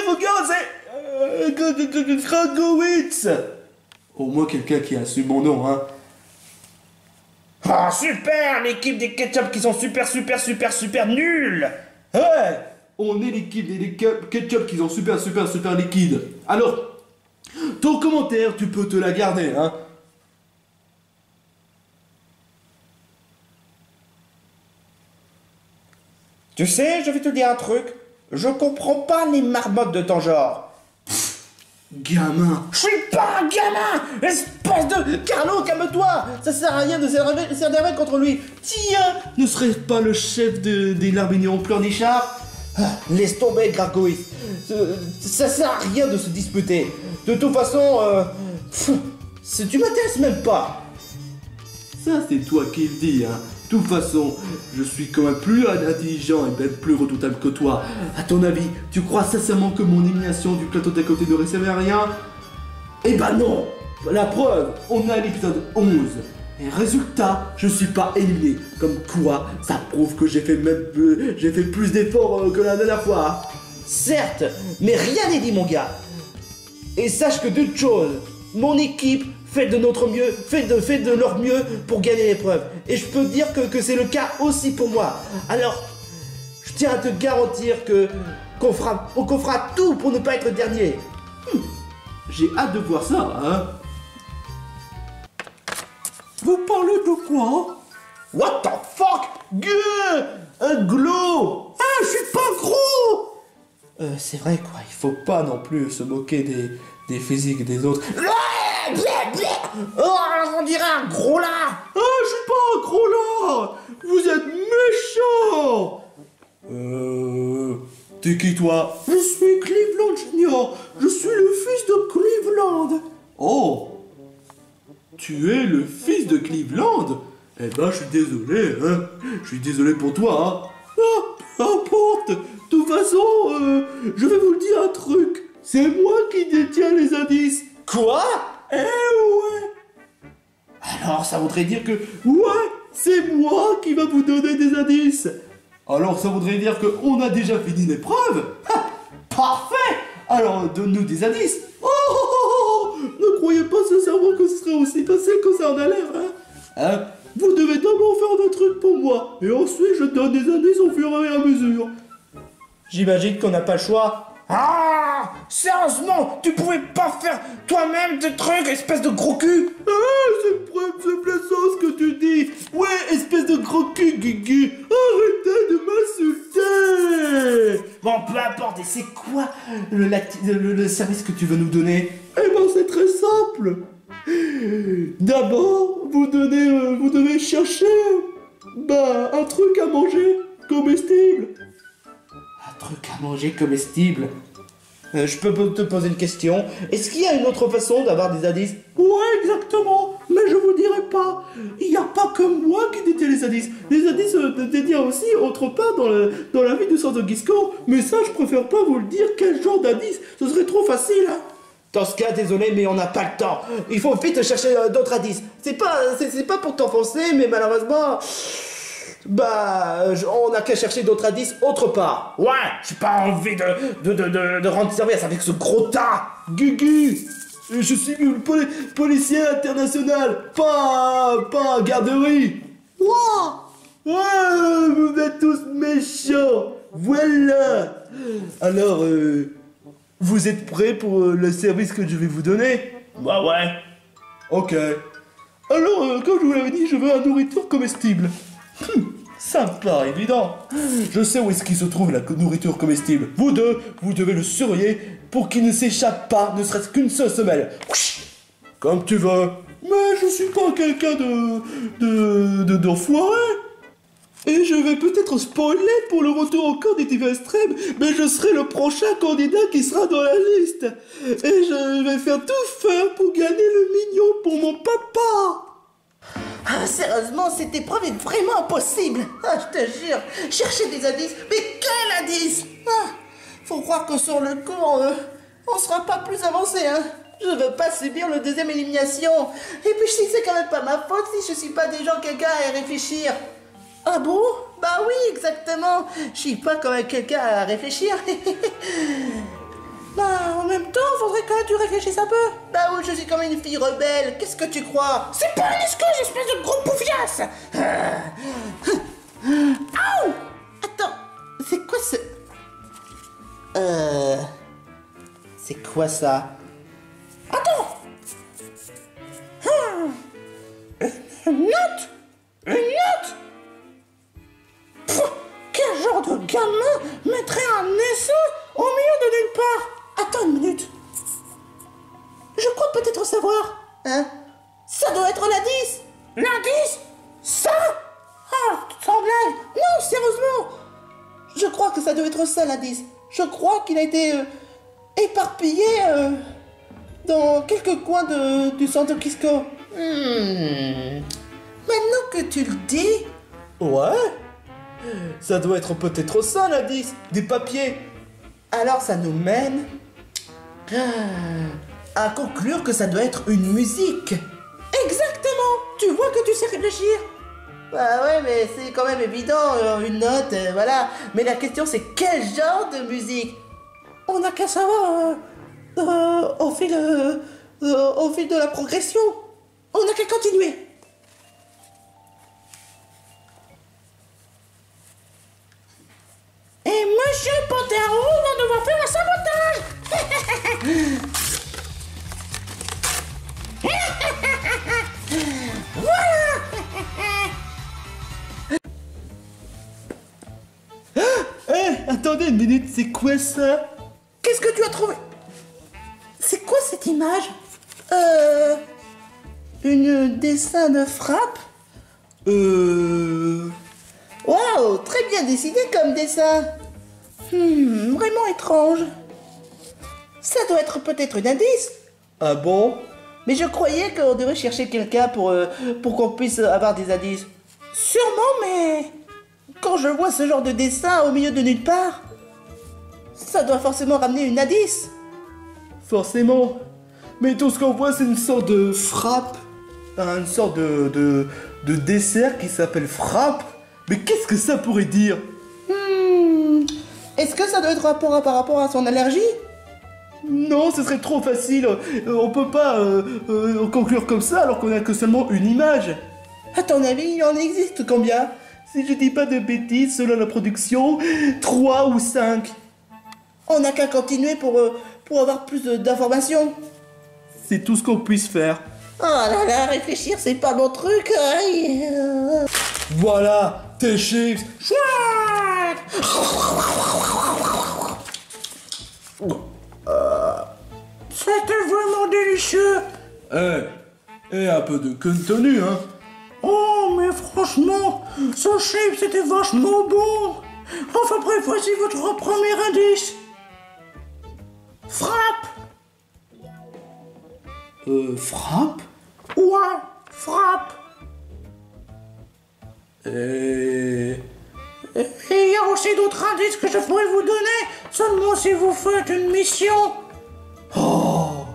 regarde, c'est... Kragowitz. Au moins quelqu'un qui assume mon nom, hein. Oh, super. L'équipe des ketchup qui sont super nuls. Hey, on est l'équipe des ketchup qui sont super liquides. Alors, ton commentaire, tu peux te la garder, hein. Tu sais, je vais te dire un truc. Je comprends pas les marmottes de ton genre. Gamin. Je suis pas un gamin. Espèce de... Carlo, calme-toi. Ça sert à rien de s'énerver contre lui. Tiens, ne serait-ce pas le chef des Larbinions pleurnichards? Laisse tomber, Gracowitz. Ça sert à rien de se disputer. De toute façon, tu m'intéresses même pas. Ça, c'est toi qui le dis, hein. De toute façon, je suis quand même plus intelligent et même plus redoutable que toi. À ton avis, tu crois sincèrement que mon élimination du plateau d'à côté ne servait à rien? Eh ben non. La preuve, on est à l'épisode 11. Et résultat, je suis pas éliminé. Comme quoi, ça prouve que j'ai fait plus d'efforts que la dernière fois. Certes, mais rien n'est dit, mon gars. Et sache que d'une chose, mon équipe fait de notre mieux, fait de leur mieux pour gagner l'épreuve. Et je peux dire que c'est le cas aussi pour moi. Alors, je tiens à te garantir qu'on fera tout pour ne pas être dernier. J'ai hâte de voir ça, hein. Vous parlez de quoi? What the fuck? Gueux! Un glow! Ah, je suis pas gros! C'est vrai quoi, il faut pas non plus se moquer des physiques des autres. Oh, on dirait un gros lard. Ah, je suis pas un gros lard. Vous êtes méchant. T'es qui toi? Je suis Cleveland Junior. Je suis le fils de Cleveland. Oh, tu es le fils de Cleveland? Eh ben, je suis désolé, hein. Je suis désolé pour toi, hein. Ah, peu importe. De toute façon, je vais vous le dire un truc. C'est moi qui détiens les indices. Quoi? Eh ouais. Alors ça voudrait dire que... ouais, c'est moi qui va vous donner des indices. Alors ça voudrait dire qu'on a déjà fini l'épreuve. Parfait. Alors donne-nous des indices. Oh, ne croyez pas sincèrement que ce serait aussi facile que ça en a l'air, hein. Vous devez d'abord faire des trucs pour moi. Et ensuite je donne des indices au fur et à mesure. J'imagine qu'on n'a pas le choix. Ah! Sérieusement, tu pouvais pas faire toi-même des trucs, espèce de gros cul? Ah, c'est blessant ce que tu dis. Ouais, espèce de gros cul, Guigui. Arrêtez de m'insulter. Bon, peu importe, et c'est quoi le service que tu veux nous donner? Eh ben, c'est très simple. D'abord, vous devez chercher un truc à manger comestible. Un truc à manger comestible? Je peux te poser une question. Est-ce qu'il y a une autre façon d'avoir des indices? Ouais, exactement. Mais je vous dirai pas. Il n'y a pas que moi qui détient les indices. Les indices détient aussi autre part dans la vie du centre Gisco. Mais ça, je préfère pas vous le dire. Quel genre d'indice? Ce serait trop facile, hein. Dans ce cas, désolé, mais on n'a pas le temps. Il faut vite chercher d'autres indices. C'est pas pour t'enfoncer, mais malheureusement... on n'a qu'à chercher d'autres indices autre part. Ouais, j'ai pas envie de rendre service avec ce gros tas. Gugu, je suis le policier international, pas garderie. Ouah, ouais, vous êtes tous méchants. Voilà. Alors, vous êtes prêts pour le service que je vais vous donner? Bah ouais. Ok. Alors, comme je vous l'avais dit, je veux une nourriture comestible. Ça me paraît évident. Je sais où est-ce qu'il se trouve la nourriture comestible. Vous deux, vous devez le surveiller pour qu'il ne s'échappe pas, ne serait-ce qu'une seule semelle. Comme tu veux. Mais je suis pas quelqu'un d'enfoiré. Et je vais peut-être spoiler pour le retour au camp des divins extrêmes, mais je serai le prochain candidat qui sera dans la liste. Et je vais faire tout faire pour gagner le mignon pour mon papa. Ah, sérieusement, cette épreuve est vraiment impossible. Ah, je te jure, chercher des indices, mais quel indice? Faut croire que sur le coup, on sera pas plus avancé, hein. Je veux pas subir le deuxième élimination. Et puis si c'est quand même pas ma faute si je suis pas déjà quelqu'un à réfléchir. Ah bon? Bah oui, exactement. Je suis pas quand même quelqu'un à réfléchir. Bah, en même temps, faudrait quand même que tu réfléchisses un peu. Bah oui, je suis comme une fille rebelle. Qu'est-ce que tu crois? C'est pas un excuse, espèce de gros poufiasse. Aouh! Attends, c'est quoi ce... C'est quoi ça? Attends! Une note! Une note! Pfff, quel genre de gamin mettrait un essai au milieu de nulle part? Attends une minute. Je crois peut-être savoir. Hein? Ça doit être l'indice. L'indice? Ça? Ah, sans blague. Non, sérieusement. Je crois que ça doit être ça l'indice. Je crois qu'il a été éparpillé dans quelques coins du centre Gisco. Maintenant que tu le dis... Ouais. Ça doit être peut-être ça l'indice, des papiers. Alors ça nous mène à conclure que ça doit être une musique. Exactement. Tu vois que tu sais réfléchir. Bah ouais, mais c'est quand même évident, une note, voilà. Mais la question c'est quel genre de musique? On n'a qu'à savoir au fil de la progression. On n'a qu'à continuer. Et Monsieur Panthéron va devoir faire un sabotage. Voilà. Attendez une minute, c'est quoi ça? Qu'est-ce que tu as trouvé? C'est quoi cette image? Une dessin de frappe? Waouh, très bien décidé comme dessin. Vraiment étrange. Ça doit être peut-être un indice. Ah bon? Mais je croyais qu'on devait chercher quelqu'un pour qu'on puisse avoir des indices. Sûrement, mais quand je vois ce genre de dessin au milieu de nulle part, ça doit forcément ramener une indice. Forcément. Mais tout ce qu'on voit, c'est une sorte de frappe. Une sorte de dessert qui s'appelle frappe. Mais qu'est-ce que ça pourrait dire? Est-ce que ça doit être par rapport à son allergie? Non, ce serait trop facile. On peut pas conclure comme ça alors qu'on a que seulement une image. À ton avis, il en existe combien? Si je dis pas de bêtises, selon la production, 3 ou 5. On n'a qu'à continuer pour avoir plus d'informations. C'est tout ce qu'on puisse faire. Oh là là, réfléchir, c'est pas mon truc. Aïe. Voilà, tes chips. C'était vraiment délicieux. Et un peu de contenu, hein. Oh, mais franchement, ce chip c'était vachement bon. Enfin bref, voici votre premier indice. Frappe! Frappe? Ouais, frappe! Et... Et il y a aussi d'autres indices que je pourrais vous donner, seulement si vous faites une mission. Oh!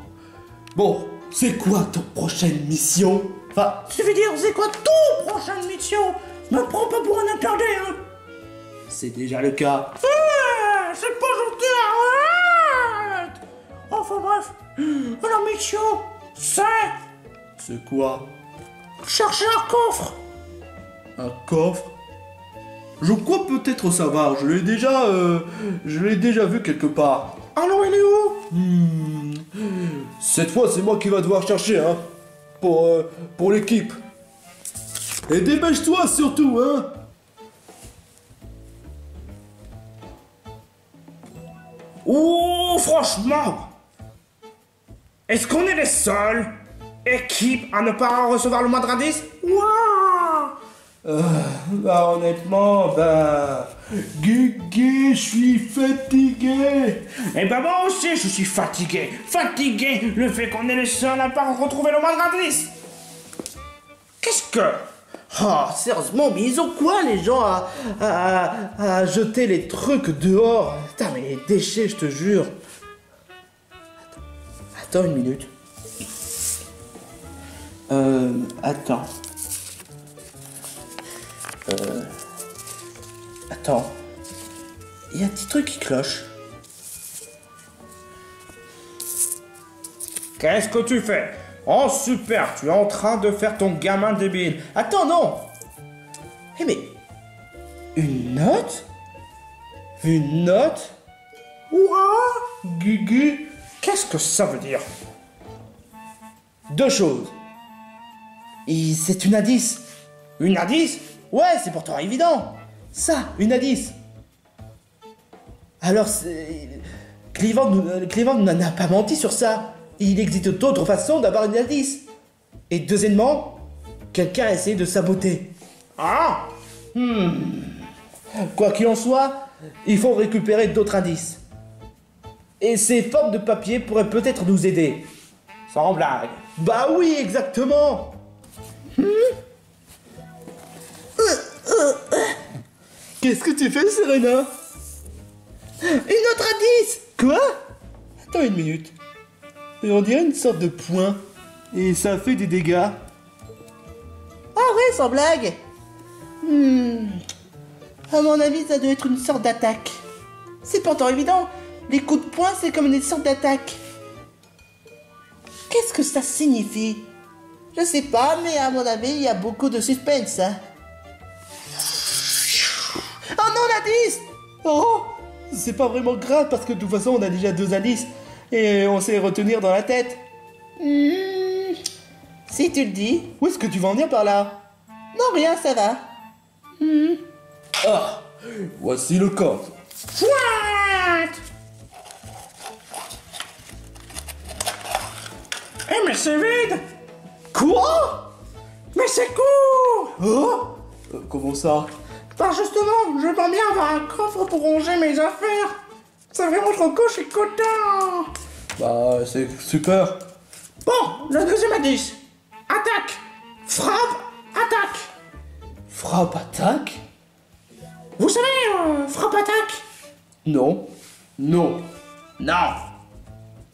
Bon, c'est quoi ta prochaine mission? Enfin, Je veux dire, c'est quoi ton prochaine mission? Me prends pas pour un attardé, hein? c'est déjà le cas. C'est pas gentil, arrête! Enfin bref, la mission, c'est C'est quoi? chercher un coffre. Un coffre? Je crois peut-être savoir, je l'ai déjà vu quelque part. Alors il est où? Cette fois, c'est moi qui va devoir chercher, hein. Pour l'équipe. Et dépêche-toi surtout, hein. Oh, franchement, est-ce qu'on est les seuls équipes à ne pas recevoir le moindre indice? Waouh! Bah honnêtement, Guigui, je suis fatigué. Eh ben moi aussi je suis fatigué. Fatigué le fait qu'on est les seuls à pas retrouver le moindre indice. Qu'est-ce que... Oh, sérieusement, mais ils ont quoi les gens à jeter les trucs dehors? Putain, mais les déchets, je te jure. Attends une minute. Attends. Attends. Il y a un petit truc qui cloche. Qu'est-ce que tu fais? Oh super, tu es en train de faire ton gamin débile. Attends, non. Eh mais... Une note? Une note? Ouah! Guigui? Qu'est-ce que ça veut dire? Deux choses. Et c'est une indice. Une indice? Ouais, c'est pourtant évident. Ça, une indice. Alors, c'est... Cleveland n'a pas menti sur ça. Il existe d'autres façons d'avoir une indice. Et deuxièmement, quelqu'un a essayé de saboter. Ah! Quoi qu'il en soit, il faut récupérer d'autres indices. Et ces formes de papier pourraient peut-être nous aider. Sans blague. Bah oui, exactement. Qu'est-ce que tu fais, Serena? Une autre indice. Quoi? Attends une minute. On dirait une sorte de point. Et ça fait des dégâts. Ah ouais, sans blague. À mon avis, ça doit être une sorte d'attaque. C'est pourtant évident. Les coups de poing, c'est comme une sorte d'attaque. Qu'est-ce que ça signifie? Je sais pas, mais à mon avis, il y a beaucoup de suspense. Hein. Oh non, l'indice! Oh! C'est pas vraiment grave parce que de toute façon, on a déjà deux indices. Et on sait retenir dans la tête. Si tu le dis. Où est-ce que tu vas en venir par là? Non, rien, ça va. Ah, voici le coffre. What? Eh mais c'est vide! Quoi? Mais c'est cool! Oh, comment ça? Bah justement, je veux bien avoir un coffre pour ranger mes affaires. C'est vraiment trop cool, je suis content. Bah, c'est super. Bon, le deuxième indice. Attaque! Frappe! Attaque! Frappe attaque? Vous savez, frappe attaque? Non. Non. Non.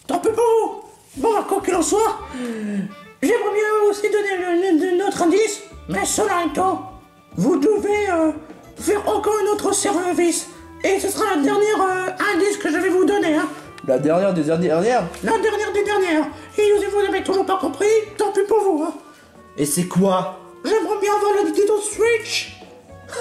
Tant pis pour vous. Bon, quoi qu'il en soit, j'aimerais bien aussi donner notre indice, mais cela étant, vous devez faire encore un autre service. Et ce sera la dernière indice que je vais vous donner. Hein. La dernière des dernières? La dernière des dernières. Et vous n'avez toujours pas compris, tant pis pour vous. Hein. Et c'est quoi? J'aimerais bien avoir la Nintendo Switch.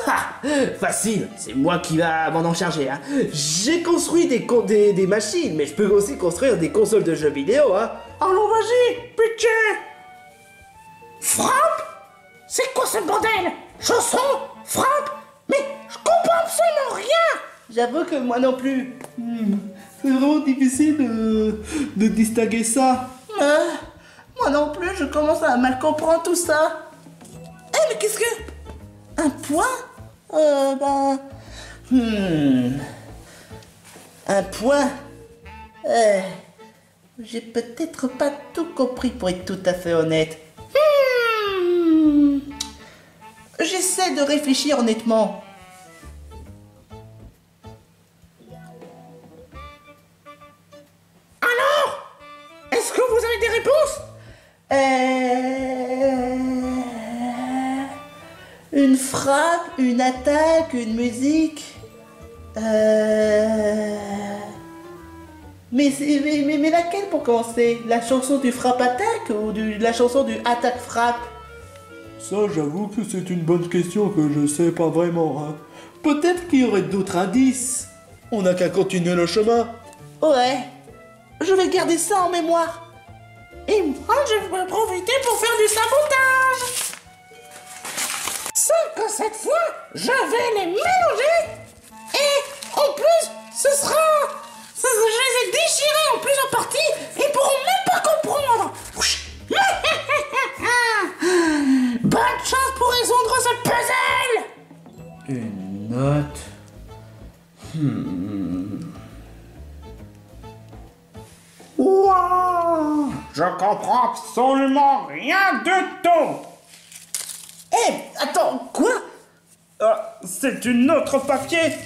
Ha! Facile, c'est moi qui va m'en charger. Hein. J'ai construit des machines, mais je peux aussi construire des consoles de jeux vidéo. Hein. Alors vas-y, pitié. Frappe? C'est quoi ce bordel? Chanson? Frappe? Mais je comprends absolument rien. J'avoue que moi non plus. C'est vraiment difficile de distinguer ça. Moi non plus, je commence à mal comprendre tout ça. Eh, mais qu'est-ce que... Un point? Un point. J'ai peut-être pas tout compris pour être tout à fait honnête. J'essaie de réfléchir honnêtement. Alors, est-ce que vous avez des réponses? Une frappe, une attaque, une musique. Mais laquelle pour commencer? La chanson du frappe-attaque ou la chanson du attaque-frappe? Ça, j'avoue que c'est une bonne question que je sais pas vraiment, hein. Peut-être qu'il y aurait d'autres indices. On n'a qu'à continuer le chemin. Ouais, je vais garder ça en mémoire. Et moi, je vais profiter pour faire du sabotage. Sauf que cette fois, je vais les mélanger. Et en plus, je les ai déchirés en plusieurs parties et ils pourront même pas comprendre. Bonne chance pour résoudre ce puzzle. Une note. Wow, je comprends absolument rien du tout. Attends, quoi? C'est une autre papier.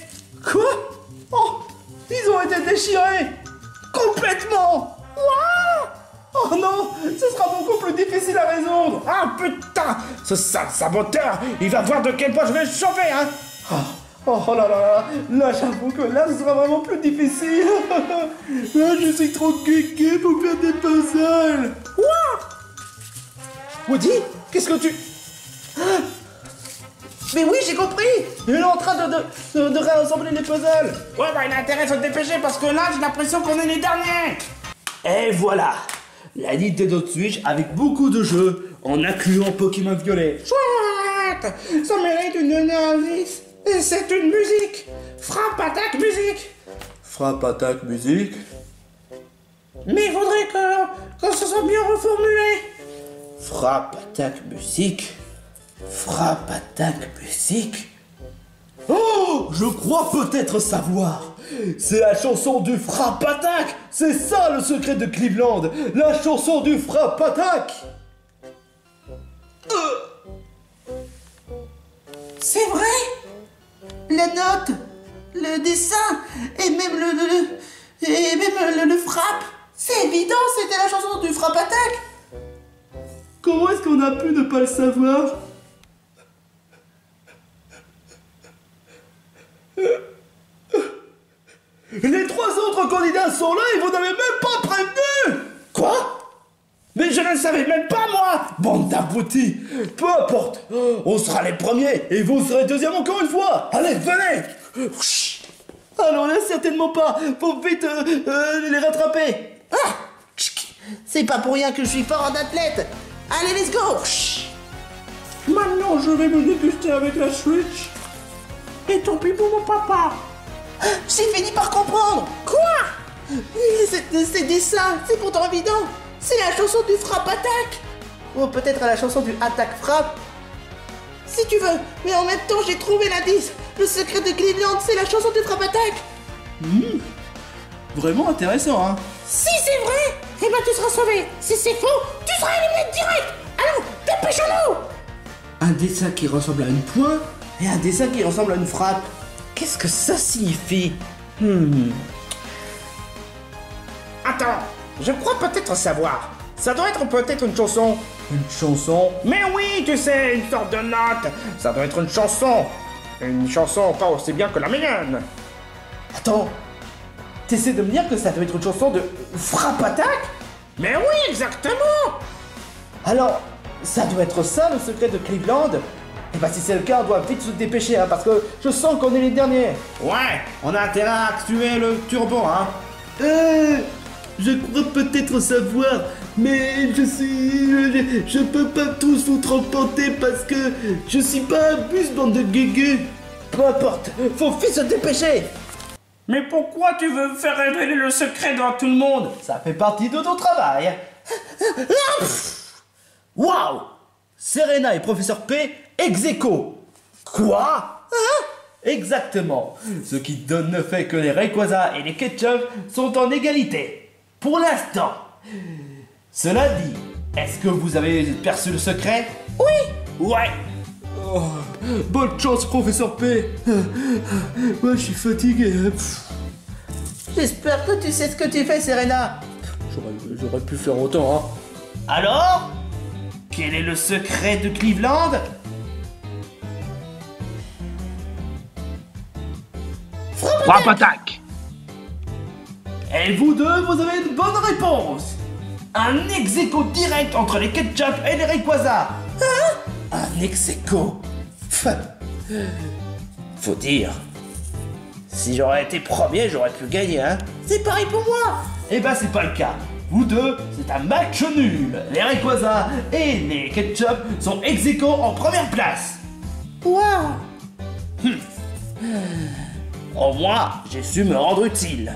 Quoi? Oh, ils ont été déchirés. Complètement. Oh non, ce sera beaucoup plus difficile à résoudre. Ah putain, ce sale saboteur, il va voir de quel point je vais le sauver, hein. Oh là là, là j'avoue que là ce sera vraiment plus difficile. Là je suis trop geeké pour faire des puzzles. Woody, qu'est-ce que tu... Mais oui, j'ai compris. Il est en train de réassembler les puzzles. Ouais, bah il a intérêt à se dépêcher parce que là, j'ai l'impression qu'on est les derniers. Et voilà, la Nintendo Switch avec beaucoup de jeux, en incluant Pokémon Violet. Chouette, ça mérite une analyse. Et c'est une musique. Frappe, attaque, musique. Frappe, attaque, musique. Mais il faudrait que ce soit bien reformulé. Frappe, attaque, musique. Frappe, attaque, musique. Oh, je crois peut-être savoir. C'est la chanson du frappe, attaque. C'est ça le secret de Cleveland. La chanson du frappe, attaque. C'est vrai. La note, le dessin et même le frappe. C'est évident, c'était la chanson du frappe-attaque. Comment est-ce qu'on a pu ne pas le savoir? Les trois autres candidats sont là et vous n'avez même pas prévenu. Quoi? Mais je ne le savais même pas, moi. Bande d'abrutis. Peu importe, on sera les premiers et vous serez deuxième encore une fois. Allez, venez. Ah non, là certainement pas. Faut vite les rattraper. C'est pas pour rien que je suis fort en athlète. Allez, let's go. Maintenant, je vais me déguster avec la Switch. Et tant pis pour mon papa. J'ai fini par comprendre. Quoi? Ces dessins, c'est pourtant évident. C'est la chanson du frappe-attaque. Ou peut-être la chanson du attaque-frappe. Si tu veux, mais en même temps, j'ai trouvé l'indice. Le secret de Cleveland, c'est la chanson du frappe-attaque. Vraiment intéressant, hein. Si c'est vrai, eh ben tu seras sauvé. Si c'est faux, tu seras éliminé direct. Allons, dépêchons-nous. Un dessin qui ressemble à une pointe et un dessin qui ressemble à une frappe. Qu'est-ce que ça signifie? Attends, je crois peut-être savoir. Ça doit être peut-être une chanson. Une chanson? Mais oui, tu sais, une sorte de note. Ça doit être une chanson. Une chanson pas aussi bien que la mienne. Attends, t'essaies de me dire que ça doit être une chanson de frappe-attaque? Mais oui, exactement. Alors, ça doit être ça le secret de Cleveland? Et bah si c'est le cas, on doit vite se dépêcher, hein, parce que je sens qu'on est les derniers. Ouais, on a intérêt à activer le turbo, hein. Je crois peut-être savoir, mais je peux pas tous vous tremper parce que je suis pas un bus, bande de guégués. Peu importe, faut vite se dépêcher. Mais pourquoi tu veux faire révéler le secret devant tout le monde? Ça fait partie de ton travail. Waouh! Serena et Professeur P, ex aequo. Quoi? Exactement. Ce qui donne le fait que les Rayquaza et les Ketchup sont en égalité. Pour l'instant. Cela dit, est-ce que vous avez perçu le secret? Oui. Ouais. Oh, bonne chance, professeur P. Moi, je suis fatigué. J'espère que tu sais ce que tu fais, Serena. J'aurais pu faire autant, hein. Alors? Quel est le secret de Cleveland? Frappe attaque. Et vous deux, vous avez une bonne réponse. Un ex-aequo direct entre les Ketchup et les Rayquaza. Hein? Un ex-aequo. Faut dire, si j'aurais été premier, j'aurais pu gagner, hein. C'est pareil pour moi. Eh ben, c'est pas le cas. Vous deux, c'est un match nul. Les Rayquaza et les Ketchup sont ex-aequo en première place. Waouh. Au moins, j'ai su me rendre utile.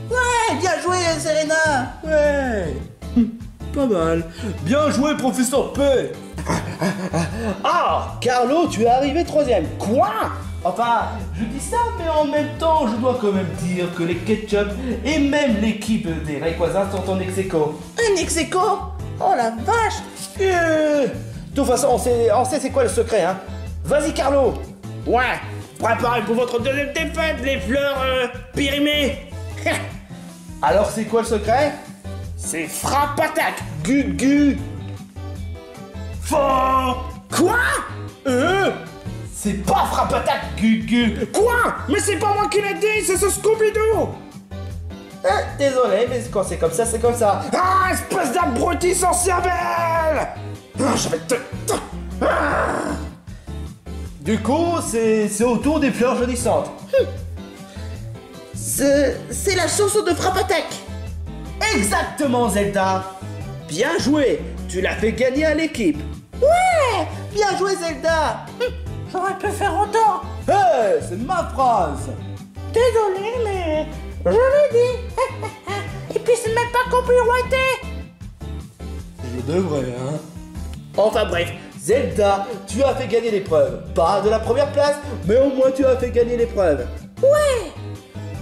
Ouais, bien joué, Serena. Ouais. Pas mal. Bien joué, professeur P. Ah, Carlo, tu es arrivé troisième. Quoi? Enfin, je dis ça, mais en même temps, je dois quand même dire que les Ketchup et même l'équipe des Rayquaza sont en ex-aequo. Un ex-aequo? Oh la vache! De toute façon, on sait c'est quoi le secret, hein? Vas-y, Carlo. Ouais, préparez pour votre deuxième défaite, les fleurs périmées. Alors, c'est quoi le secret? C'est frappe attaque. Gugu. Faux. Quoi? C'est pas frappe attaque, Gugu. Quoi? Mais c'est pas moi qui l'ai dit, c'est ce Scooby-Doo. Désolé, mais quand c'est comme ça, c'est comme ça. Ah, espèce d'abruti sans cervelle. Ah, je vais te... Du coup, c'est au tour des fleurs jaunissantes. C'est la chanson de frappe attaque. Exactement, Zelda. Bien joué, tu l'as fait gagner à l'équipe. Ouais, bien joué, Zelda. J'aurais pu faire autant. Hey, c'est ma phrase. Désolé, mais je l'ai dit. Et puis c'est même pas copyrighté. Je devrais, hein. Enfin bref, Zelda, tu as fait gagner l'épreuve. Pas de la première place, mais au moins tu as fait gagner l'épreuve. Ouais.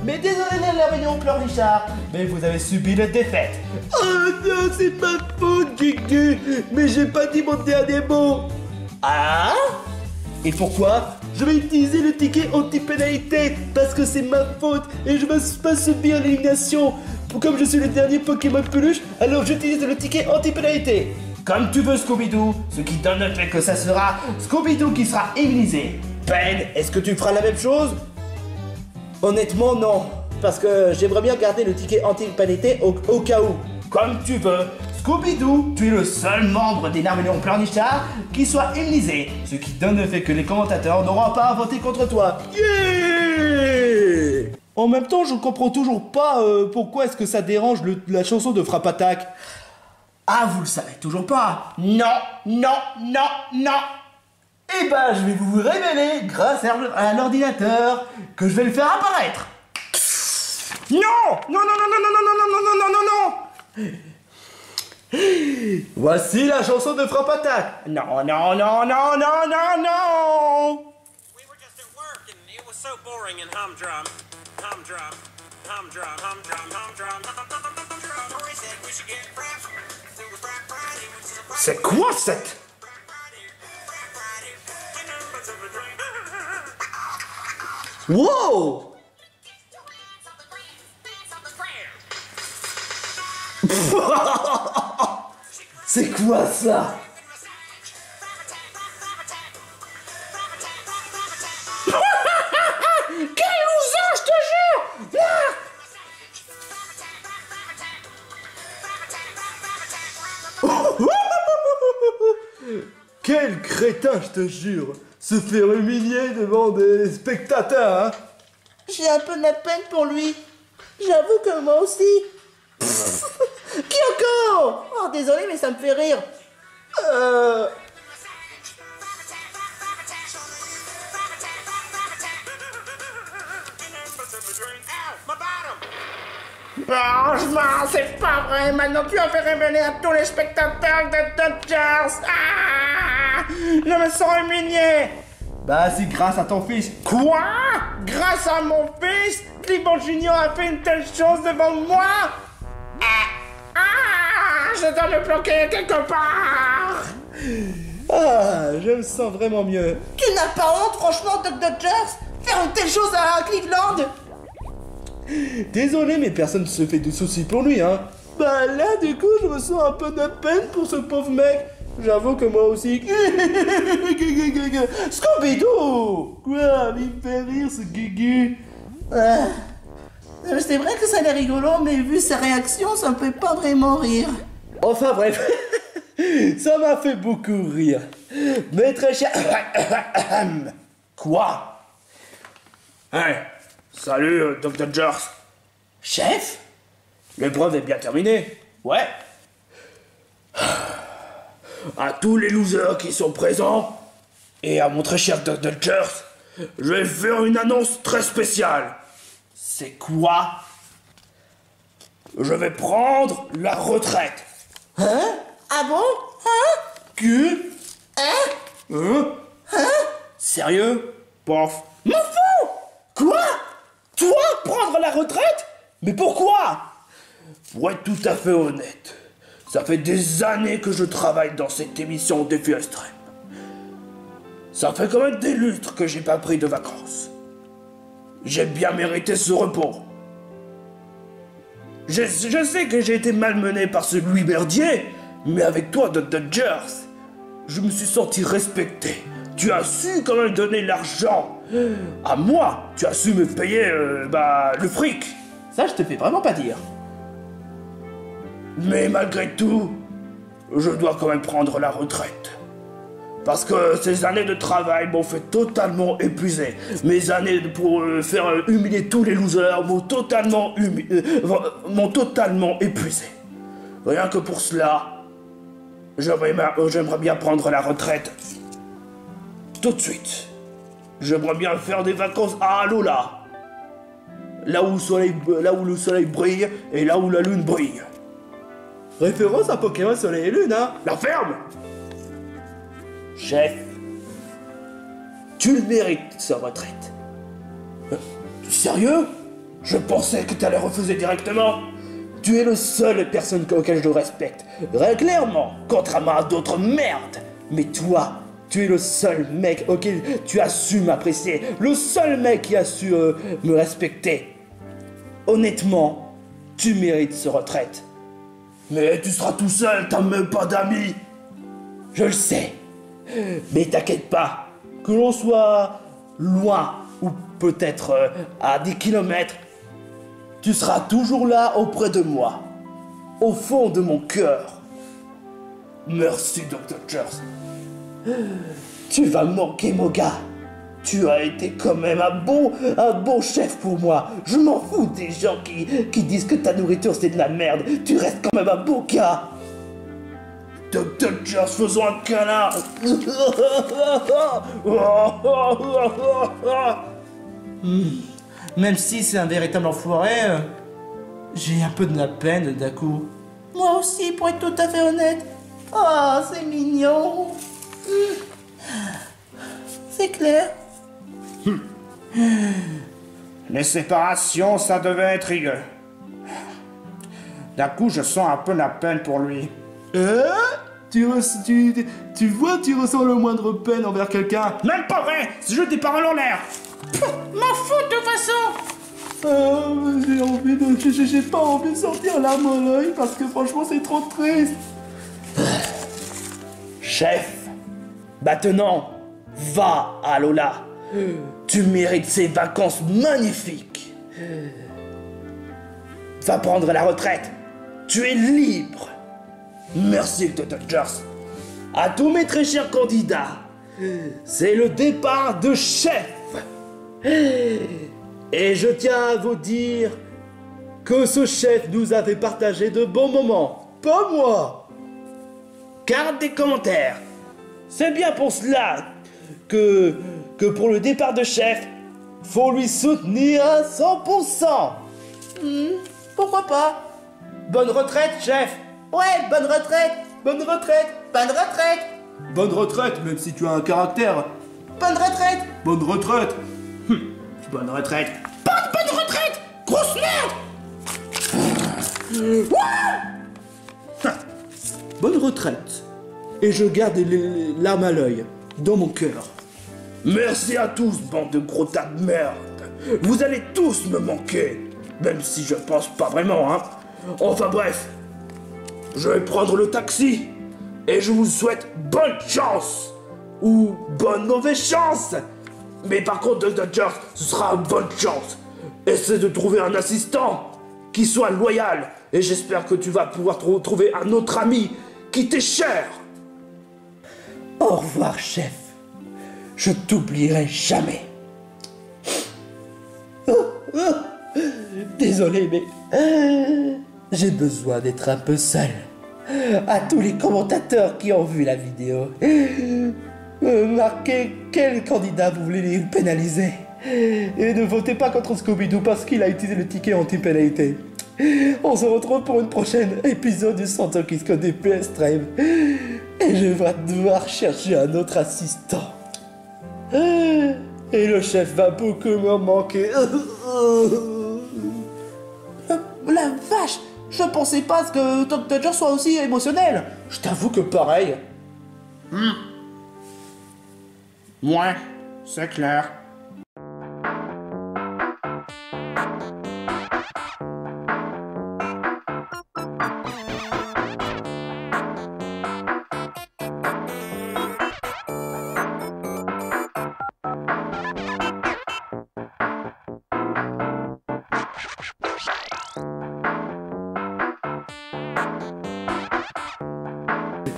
Mais désolé de la réunion Pleurnichard, mais vous avez subi la défaite. Oh non, c'est ma faute, Gugu. Mais j'ai pas dit mon dernier mot. Ah? Et pourquoi? Je vais utiliser le ticket anti-pénalité parce que c'est ma faute et je ne veux pas subir l'élimination. Comme je suis le dernier Pokémon peluche, alors j'utilise le ticket anti-pénalité. Comme tu veux, Scooby-Doo, ce qui donne le fait que ça sera Scooby-Doo qui sera immunisé. Ben, est-ce que tu feras la même chose? Honnêtement, non. Parce que j'aimerais bien garder le ticket anti-pénalité au cas où. Comme tu veux. Scooby-Doo, tu es le seul membre des Narmélions Pleurnichards qui soit immunisé. Ce qui donne le fait que les commentateurs n'auront pas à voter contre toi. Yeah! En même temps, je comprends toujours pas pourquoi est-ce que ça dérange la chanson de Frappe Attaque. Ah, vous le savez toujours pas? Non, non, non, non. Eh ben, je vais vous révéler, grâce à l'ordinateur, que je vais le faire apparaître. Non! Non, non, non, non, non, non, non, non, non, non, non, non! Voici la chanson de Frappe Attaque. Non, non, non, non, non, non, non! We were just at work and it was so boring and humdrum. Humdrum. Humdrum, humdrum, humdrum, humdrum. Rory said we should get frapped. It was Frapp Friday, which is a Friday. C'est quoi cette... Wow! C'est quoi ça? Quel loser, je te jure! Quel crétin, je te jure! Se faire humilier devant des spectateurs, hein? J'ai un peu de la peine pour lui. J'avoue que moi aussi. Kyoko! Oh, désolé, mais ça me fait rire. Franchement, c'est pas vrai. Maintenant, tu as fait révéler à tous les spectateurs de Dodgers. Ah! Je me sens humilié. Bah, c'est grâce à ton fils. Quoi? Grâce à mon fils, Clifford Junior a fait une telle chose devant moi? Je dois le bloquer quelque part. Ah, je me sens vraiment mieux. Tu n'as pas honte, franchement, Doc Dodgers? Faire une telle chose à Cleveland? Désolé, mais personne ne se fait de soucis pour lui, hein. Bah là, du coup, je me sens un peu de peine pour ce pauvre mec. J'avoue que moi aussi... Scooby-Doo! Quoi? Il me fait rire, ce Gugu. C'est vrai que ça a l'air rigolo, mais vu sa réaction, ça me fait pas vraiment rire. Enfin bref, ça m'a fait beaucoup rire. Mais très cher... Quoi? Hey, salut, Doc Dodgers. Chef? L'épreuve est bien terminée. Ouais. À tous les losers qui sont présents, et à mon très cher Doc Dodgers, je vais faire une annonce très spéciale. C'est quoi? Je vais prendre la retraite. Hein? Ah bon? Hein? Que? Hein? Sérieux? Pof. M'en fous! Quoi? Toi, prendre la retraite? Mais pourquoi? Pour être tout à fait honnête, ça fait des années que je travaille dans cette émission Défi Extrême. Ça fait quand même des lustres que j'ai pas pris de vacances. J'ai bien mérité ce repos. Je sais que j'ai été malmené par ce Louis Merdier, mais avec toi, Doc Dodgers, je me suis senti respecté. Tu as su quand même donner l'argent. À moi, tu as su me payer, le fric. Ça, je te fais vraiment pas dire. Mais malgré tout, je dois quand même prendre la retraite. Parce que ces années de travail m'ont fait totalement épuiser. Mes années pour faire humilier tous les losers m'ont totalement épuisé. Rien que pour cela, j'aimerais bien prendre la retraite. Tout de suite. J'aimerais bien faire des vacances à Alola. Là où le soleil brille et là où la lune brille. Référence à Pokémon Soleil et Lune, hein. La ferme! Chef, tu le mérites, sa retraite. Sérieux? Je pensais que tu allais refuser directement. Tu es le seul personne auquel je respecte. Clairement, contrairement à d'autres merdes. Mais toi, tu es le seul mec auquel tu as su m'apprécier. Le seul mec qui a su me respecter. Honnêtement, tu mérites cette retraite. Mais tu seras tout seul, t'as même pas d'amis. Je le sais. Mais t'inquiète pas, que l'on soit loin ou peut-être à 10 kilomètres, tu seras toujours là auprès de moi, au fond de mon cœur. Merci, Dr. Dodgers. Tu vas manquer, mon gars. Tu as été quand même un bon chef pour moi. Je m'en fous des gens qui disent que ta nourriture c'est de la merde. Tu restes quand même un bon gars. Dr. Dodgers, faisons un câlin. Même si c'est un véritable enfoiré, j'ai un peu de la peine d'un coup. Moi aussi, pour être tout à fait honnête. Oh, c'est mignon. C'est clair. Les séparations, ça devait être rigueux. D'un coup, je sens un peu la peine pour lui. Tu vois, tu ressens le moindre peine envers quelqu'un. Même pas vrai, c'est juste des paroles en l'air. M'en fous de toute façon. J'ai pas envie de sortir l'arme à l'œil parce que franchement c'est trop triste. Chef, maintenant, va à Lola. Tu mérites ces vacances magnifiques. Va prendre la retraite. Tu es libre. Merci, Dr. Dodgers. À tous mes très chers candidats, c'est le départ de chef. Et je tiens à vous dire que ce chef nous avait partagé de bons moments. Pas moi. Garde des commentaires. C'est bien pour cela que pour le départ de chef, faut lui soutenir à 100%. Pourquoi pas? Bonne retraite, chef. Ouais, bonne retraite. Bonne retraite. Bonne retraite. Bonne retraite, même si tu as un caractère. Bonne retraite. Bonne retraite. Bonne retraite. Pas de bonne retraite. Grosse merde. Bonne retraite. Et je garde les larmes à l'œil, dans mon cœur. Merci à tous, bande de gros tas de merde. Vous allez tous me manquer. Même si je pense pas vraiment, hein. Enfin bref. Je vais prendre le taxi. Et je vous souhaite bonne chance. Ou bonne mauvaise chance. Mais par contre, Dr. Jers, ce sera bonne chance. Essaie de trouver un assistant qui soit loyal. Et j'espère que tu vas pouvoir trouver un autre ami qui t'est cher. Au revoir, chef. Je t'oublierai jamais. Désolé, mais j'ai besoin d'être un peu seul. À tous les commentateurs qui ont vu la vidéo, marquez quel candidat vous voulez pénaliser. Et ne votez pas contre Scooby-Doo parce qu'il a utilisé le ticket anti-pénalité. On se retrouve pour une prochaine épisode du Centre Kisco DP Extrême. Et je vais devoir chercher un autre assistant. Et le chef va beaucoup me manquer. La vache, je pensais pas que Dr. Jers soit aussi émotionnel. Je t'avoue que pareil. Ouais, c'est clair.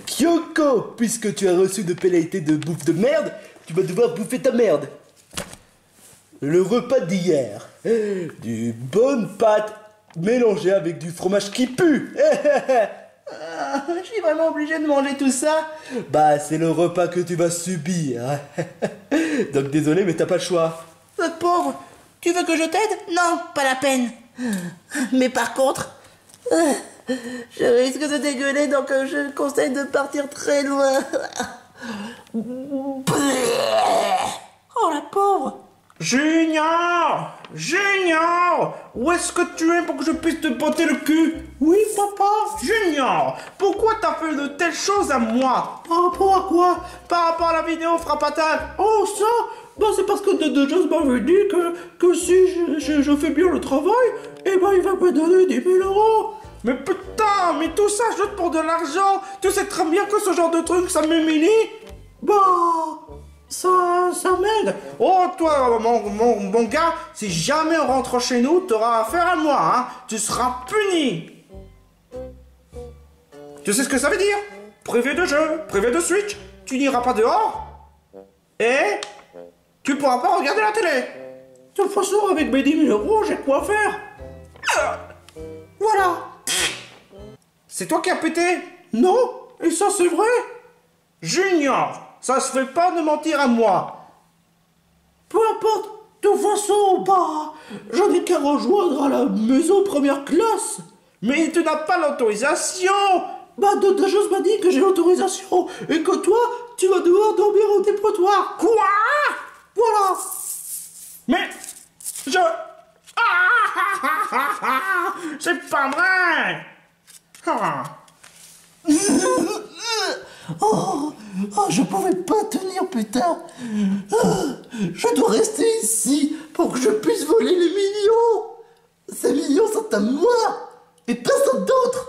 Kyoko, puisque tu as reçu de pénalité de bouffe de merde, tu vas devoir bouffer ta merde. Le repas d'hier. Du bonne pâte mélangée avec du fromage qui pue. Je suis vraiment obligé de manger tout ça. Bah, c'est le repas que tu vas subir. Donc désolé, mais t'as pas le choix. Pauvre, tu veux que je t'aide? Non, pas la peine. Mais par contre, je risque de dégueuler, donc je conseille de partir très loin. Oh la pauvre! Junior! Junior! Où est-ce que tu es pour que je puisse te botter le cul? Oui, papa? Junior! Pourquoi t'as fait de telles choses à moi? Par rapport à quoi? Par rapport à la vidéo frappatage. Oh, ça? Bah, c'est parce que Dr. Jers m'avait dit que si je fais bien le travail, eh ben, il va me donner 10 000 €. Mais putain, mais tout ça juste pour de l'argent. Tu sais très bien que ce genre de truc, ça m'humilie. Bah, ça m'aide. Oh, toi, mon gars, si jamais on rentre chez nous, t'auras affaire à moi, hein. Tu seras puni. Tu sais ce que ça veut dire? Privé de jeu, privé de Switch, tu n'iras pas dehors. Et tu pourras pas regarder la télé. De toute façon, avec mes 10 000 €, j'ai quoi faire. Voilà. C'est toi qui as pété? Non. Et ça, c'est vrai? Junior, ça se fait pas de mentir à moi. Peu importe. De toute façon, bah, j'en ai qu'à rejoindre à la maison première classe. Mais tu n'as pas l'autorisation. Bah, Dr. Jers m'a dit que j'ai l'autorisation et que toi, tu vas devoir dormir au dépotoir. Quoi? Voilà. Mais, c'est pas vrai. Je pouvais pas tenir, putain. Je dois rester ici pour que je puisse voler les millions. Ces millions sont à moi et personne d'autre.